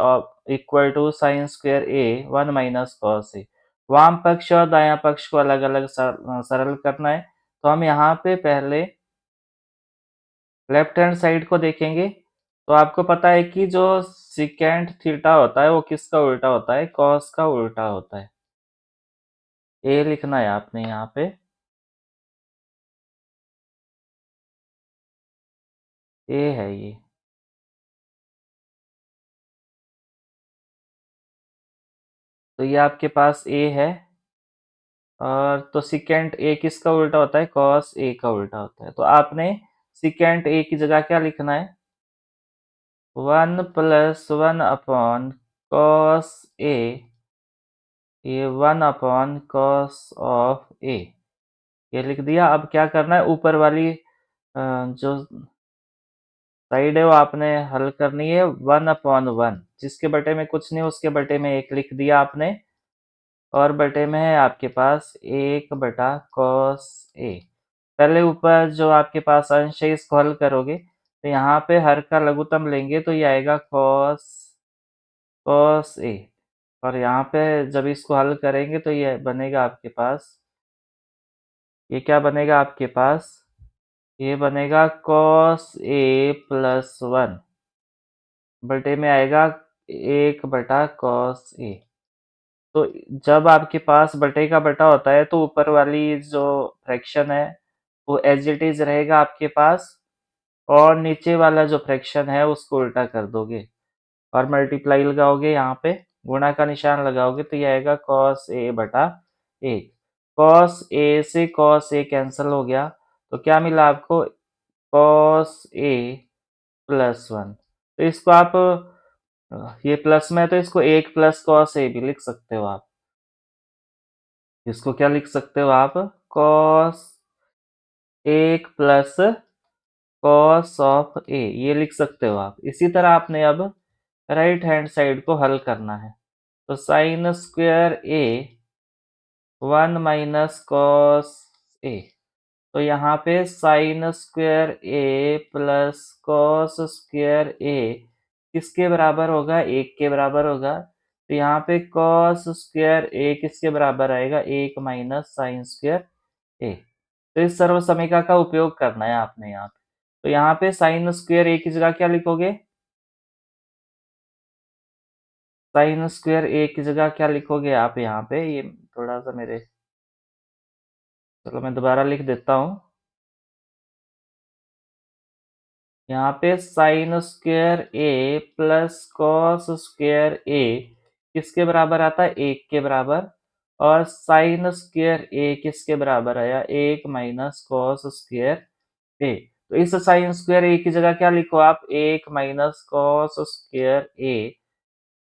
equal to sine square A 1 minus cos A. वाम पक्ष और दायां पक्ष को अलग अलग सरल करना है। तो हम यहाँ पे पहले लेफ्ट हैंड साइड को देखेंगे। तो आपको पता है कि जो सेकेंड थीटा होता है वो किसका उल्टा होता है? कॉस का उल्टा होता है। ए लिखना है आपने यहाँ पे। ए है ये। तो ये आपके पास ए है और तो सेकेंड ए किसका उल्टा होता है? कॉस ए का उल्टा होता है। तो आपने सेकेंड ए की जगह क्या लिखना है? 1 प्लस 1 अपॉन कॉस ए, ये 1 अपॉन कॉस ऑफ ए, ये लिख दिया। अब क्या करना है? ऊपर वाली जो साइड है वो आपने हल करनी है 1 अपॉन 1, जिसके बटे में कुछ नहीं उसके बटे में 1 लिख दिया आपने और बटे में है आपके पास 1 बटा कॉस ए। पहले ऊपर जो आपके पास अंश है इसको हल करोगे तो यहाँ पे हर का लघुत्तम लेंगे तो ये आएगा कॉस कॉस ए और यहाँ पे जब इसको हल करेंगे तो ये बनेगा आपके पास, ये क्या बनेगा आपके पास? ये बनेगा कॉस ए प्लस 1 बटे में आएगा 1 बटा कॉस ए। तो जब आपके पास बटे का बटा होता है तो ऊपर वाली जो फ्रैक्शन है वो एज इट इज रहेगा आपके पास और नीचे वाला जो फ्रैक्शन है उसको उल्टा कर दोगे और मल्टीप्लाई लगाओगे, यहाँ पे गुणा का निशान लगाओगे तो ये आएगा कॉस ए बटा 1। कॉस ए से कॉस ए कैंसिल हो गया तो क्या मिला आपको? Cos A plus 1। तो इसको आप ये प्लस में है तो इसको 1 प्लस कॉस ए भी लिख सकते हो आप। इसको क्या लिख सकते हो आप? कॉस 1 प्लस कॉस ऑफ ए, ये लिख सकते हो आप। इसी तरह आपने अब राइट हैंड साइड को हल करना है। तो sine square A 1 minus cos ए, तो यहाँ पे साइन स्क्वायर ए प्लस कॉस स्क्वायर ए किसके बराबर होगा? 1 के बराबर होगा। तो यहाँ पे कॉस स्क्वायर ए किसके बराबर आएगा? 1 माइनस साइन स्क्वायर ए। तो इस सर्व समीकरण का उपयोग करना है आपने यहाँ पे। तो यहाँ पे साइन स्क्वायर ए की जगह क्या लिखोगे? साइन स्क्वायर ए की जगह क्या लिखोगे आप यहाँ पे? ये थोड़ा सा मेरे, चलो मैं दोबारा लिख देता हूँ। यहाँ पे साइन स्क्वायर ए प्लस कॉस स्क्वायर ए किसके बराबर आता है? 1 के बराबर। और साइन स्क्वायर ए किसके बराबर आया? 1 माइनस कॉस स्क्वायर ए। तो इस साइन स्क्वायर ए की जगह क्या लिखो आप? 1 माइनस कॉस स्क्वायर ए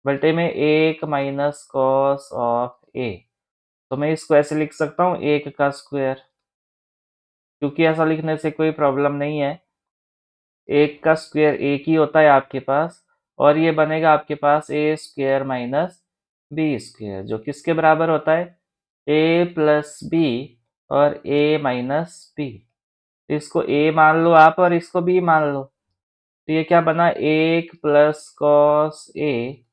बटे में 1 माइनस कॉस ऑफ ए। तो मैं इसको ऐसे लिख सकता हूँ 1 का स्क्वायर, क्योंकि ऐसा लिखने से कोई प्रॉब्लम नहीं है। 1 का स्क्वायर 1 ही होता है आपके पास और ये बनेगा आपके पास ए स्क्वायर माइनस बी स्क्वायर, जो किसके बराबर होता है? ए प्लस बी और ए माइनस बी। इसको ए मान लो आप और इसको बी मान लो। तो ये क्या बना? 1 प्लस कॉस ए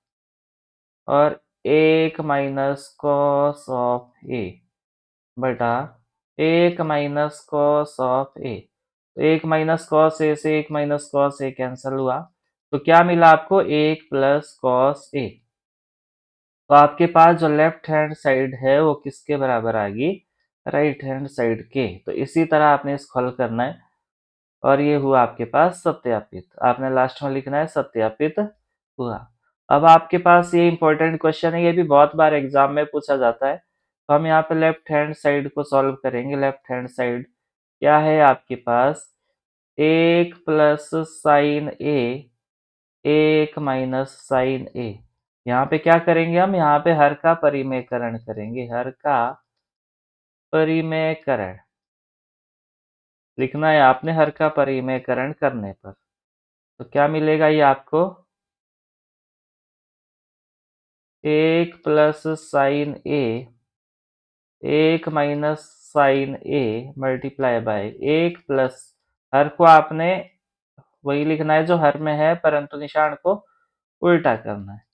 और 1 माइनस कॉस ऑफ ए बटा 1 माइनस कॉस ऑफ ए। तो 1 माइनस कॉस ए से 1 माइनस कॉस ए कैंसिल हुआ तो क्या मिला आपको? 1 प्लस कॉस ए। तो आपके पास जो लेफ्ट हैंड साइड है वो किसके बराबर आएगी? राइट हैंड साइड के। तो इसी तरह आपने इसको हल करना है और ये हुआ आपके पास सत्यापित। आपने लास्ट में लिखना है सत्यापित हुआ। अब आपके पास ये इंपॉर्टेंट क्वेश्चन है, ये भी बहुत बार एग्जाम में पूछा जाता है। तो हम यहाँ पे लेफ्ट हैंड साइड को सॉल्व करेंगे। लेफ्ट हैंड साइड क्या है आपके पास 1 plus sine A, 1 minus sine ए। यहाँ पे क्या करेंगे हम? यहाँ पे हर का परिमेयकरण करेंगे। हर का परिमेयकरण लिखना है आपने हर का परिमेयकरण करने पर। तो क्या मिलेगा ये आपको? 1 plus sine A, 1 minus sine A multiply by 1 plus, हर को आपने वही लिखना है जो हर में है, परंतु निशान को उल्टा करना है।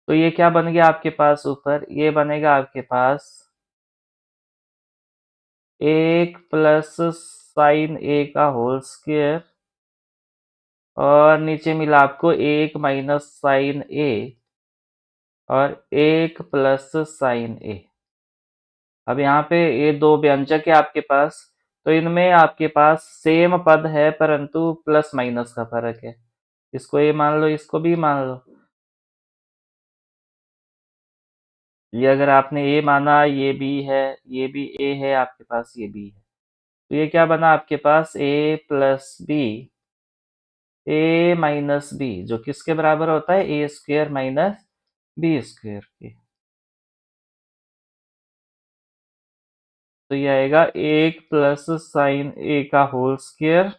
तो ये क्या बन गया आपके पास ऊपर? ये बनेगा आपके पास 1 प्लस साइन ए का होल स्क्वायर, और नीचे मिला आपको 1 माइनस साइन ए और 1 प्लस साइन ए। अब यहाँ पे ये दो व्यंजक है आपके पास, तो इनमें आपके पास सेम पद है परंतु प्लस माइनस का फर्क है। इसको ए मान लो, इसको बी मान लो। ये अगर आपने ए माना, ये बी है, ये भी ए है आपके पास, ये बी है। तो ये क्या बना आपके पास? A plus B, A minus B, जो किसके बराबर होता है? ए स्क्वेयर माइनस बी स्क्वेयर के। तो ये आएगा 1 प्लस साइन ए का होल स्क्वायर,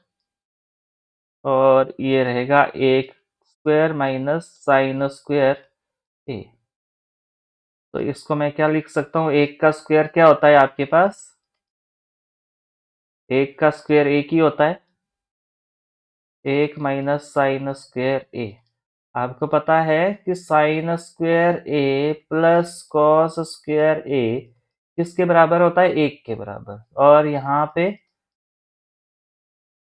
और ये रहेगा 1 स्क्वायर माइनस साइन स्क्वायर ए। तो इसको मैं क्या लिख सकता हूँ? 1 का स्क्वायर क्या होता है आपके पास? 1 का स्क्वायर 1 ही होता है, 1 माइनस साइन स्क्वायर ए। आपको पता है कि साइन स्क्वायर ए प्लस कॉस स्क्वायर ए किसके बराबर होता है? 1 के बराबर। और यहाँ पे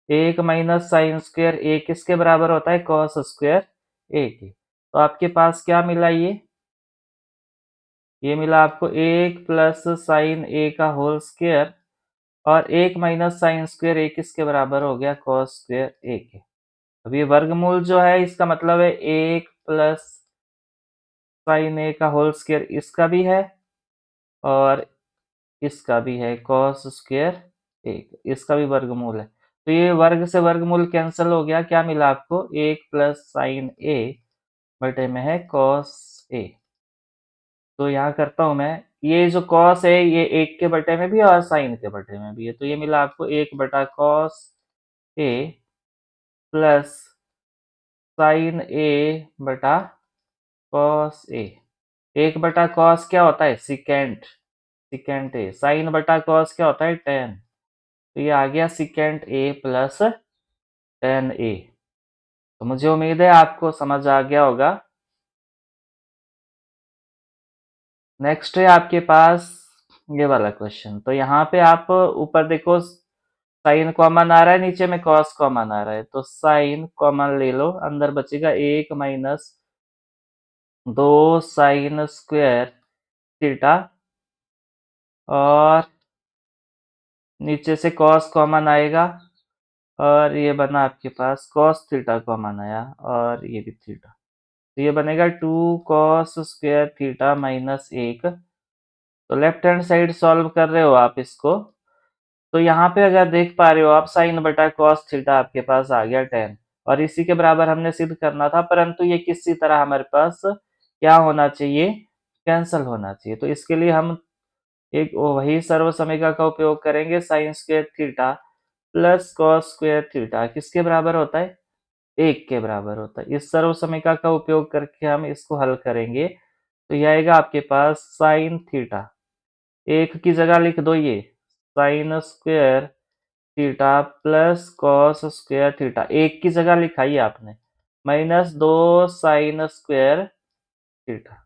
1 माइनस साइन स्क्वायर ए किसके बराबर होता है? कॉस स्क्वायर ए के। तो आपके पास क्या मिला? ये मिला आपको 1 प्लस साइन ए का होल स्क्वायर, और 1 माइनस साइन स्क्वायर ए किसके बराबर हो गया? कॉस स्क्वायर ए के। अब ये वर्गमूल जो है इसका मतलब है 1 प्लस साइन ए का होल स्क्वायर इसका भी है और इसका भी है, कॉस स्क्वायर ए, इसका भी वर्गमूल है। तो ये वर्ग से वर्गमूल कैंसिल हो गया। क्या मिला आपको? 1 प्लस साइन ए बटे में है कॉस ए। तो यहाँ करता हूं मैं, ये जो कॉस है ये 1 के बटे में भी है और साइन के बटे में भी है। तो ये मिला आपको 1 बटा कॉस ए प्लस साइन ए बटा कॉस ए। 1 बटा कॉस क्या होता है? सिकेंट, सिकेंट ए। साइन बटा कॉस क्या होता है? टेन। तो ये आ गया सिकेंट ए प्लस टेन ए। तो मुझे उम्मीद है आपको समझ आ गया होगा। नेक्स्ट है आपके पास ये वाला क्वेश्चन। तो यहाँ पे आप ऊपर देखो साइन कॉमन आ रहा है, नीचे में कॉस कॉमन आ रहा है। तो साइन कॉमन ले लो, अंदर बचेगा 1 माइनस 2 साइन स्क्वायर थीटा, और नीचे से कॉस कॉमन आएगा, और ये बना आपके पास कॉस थीटा कॉमन आया, और ये भी थीटा। तो ये बनेगा 2 कॉस स्क्वायर थीटा माइनस 1। तो लेफ्ट हैंड साइड सॉल्व कर रहे हो आप इसको, तो यहाँ पे अगर देख पा रहे हो आप साइन बटा कॉस थीटा आपके पास आ गया 10, और इसी के बराबर हमने सिद्ध करना था, परंतु ये किसी तरह हमारे पास क्या होना चाहिए? कैंसल होना चाहिए। तो इसके लिए हम एक वही सर्व समीकरण का उपयोग करेंगे। Sign square theta plus cos square theta किसके बराबर होता है? 1 के बराबर होता है। इस सर्व समीकरण का उपयोग करके हम इसको हल करेंगे। तो यह आएगा आपके पास साइन थीटा, 1 की जगह लिख दो ये sign square theta plus cos square theta, 1 की जगह लिखाई आपने, माइनस 2 साइन स्क्वायर थीटा।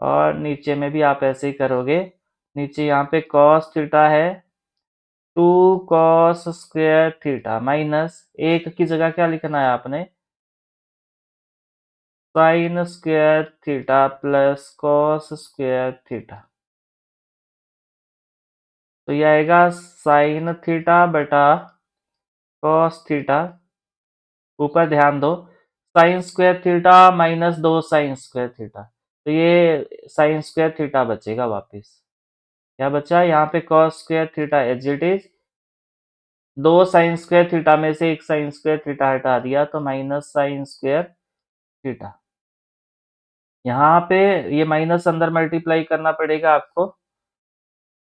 और नीचे में भी आप ऐसे ही करोगे। नीचे यहाँ पे कॉस थीटा है, 2 कॉस स्क्वायर थीटा माइनस 1 की जगह क्या लिखना है आपने? Sign square theta plus cos square theta. तो ये आएगा साइन थीटा बटा कॉस थीटा। ऊपर ध्यान दो, sign square theta minus 2 sine square theta, तो ये साइन स्क्वायर थीटा बचेगा वापिस। क्या बचा? यहाँ पे cos square theta as it is, 2 sine square theta में से 1 साइन स्क्वायर थीटा हटा दिया तो माइनस साइन स्क्वायर थीटा। यहाँ पे ये माइनस अंदर मल्टीप्लाई करना पड़ेगा आपको,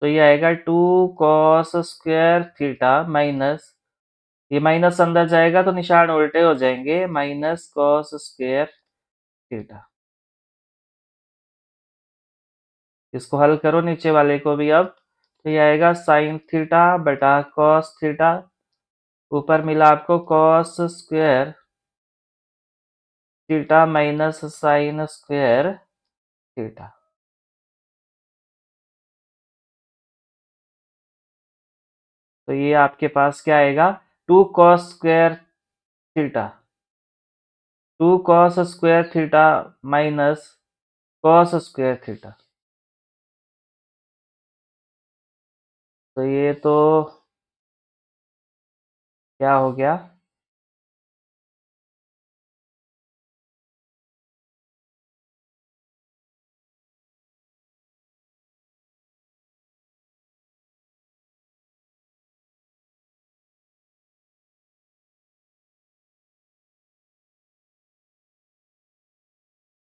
तो ये आएगा 2 कॉस स्क्वायर थीटा माइनस, ये माइनस अंदर जाएगा तो निशान उल्टे हो जाएंगे, माइनस कॉस स्क्वायर थीटा। इसको हल करो नीचे वाले को भी अब, तो ये आएगा साइन थीटा बटा कॉस थीटा, ऊपर मिला आपको cos square theta minus sign square theta. तो ये आपके पास क्या आएगा, 2 cos square theta, 2 cos square theta minus cos square theta. तो ये तो क्या हो गया,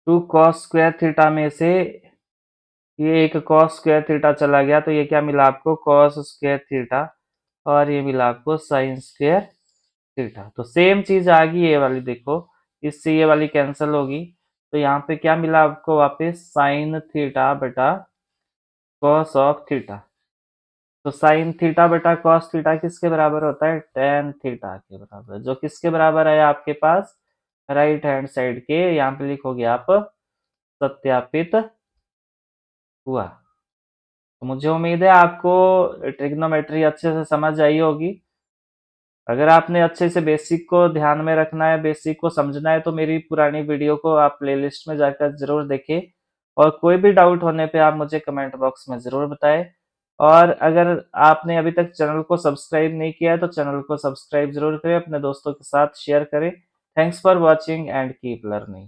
2 कॉस स्क्वायर थीटा में से ये एक कॉस स्क्वायर थीटा चला गया, तो ये क्या मिला आपको, कॉस स्क्वायर थीटा, और ये मिला आपको साइन स्क्वायर थीटा। तो सेम चीज आ गई ये वाली, देखो इससे ये वाली कैंसिल होगी, तो यहाँ पे क्या मिला आपको वापस, साइन थीटा बटा कॉस ऑफ थीटा। तो साइन थीटा बटा कॉस थीटा किसके बराबर होता है, टेन थीटा के बराबर, जो किसके बराबर है आपके पास, राइट हैंड साइड के, यहाँ पे लिखोगे आप सत्यापित हुआ। तो मुझे उम्मीद है आपको ट्रिग्नोमेट्री अच्छे से समझ आई होगी। अगर आपने अच्छे से बेसिक को ध्यान में रखना है, बेसिक को समझना है, तो मेरी पुरानी वीडियो को आप प्लेलिस्ट में जाकर ज़रूर देखें, और कोई भी डाउट होने पे आप मुझे कमेंट बॉक्स में ज़रूर बताएं। और अगर आपने अभी तक चैनल को सब्सक्राइब नहीं किया है तो चैनल को सब्सक्राइब ज़रूर करें, अपने दोस्तों के साथ शेयर करें। Thanks for watching and keep learning.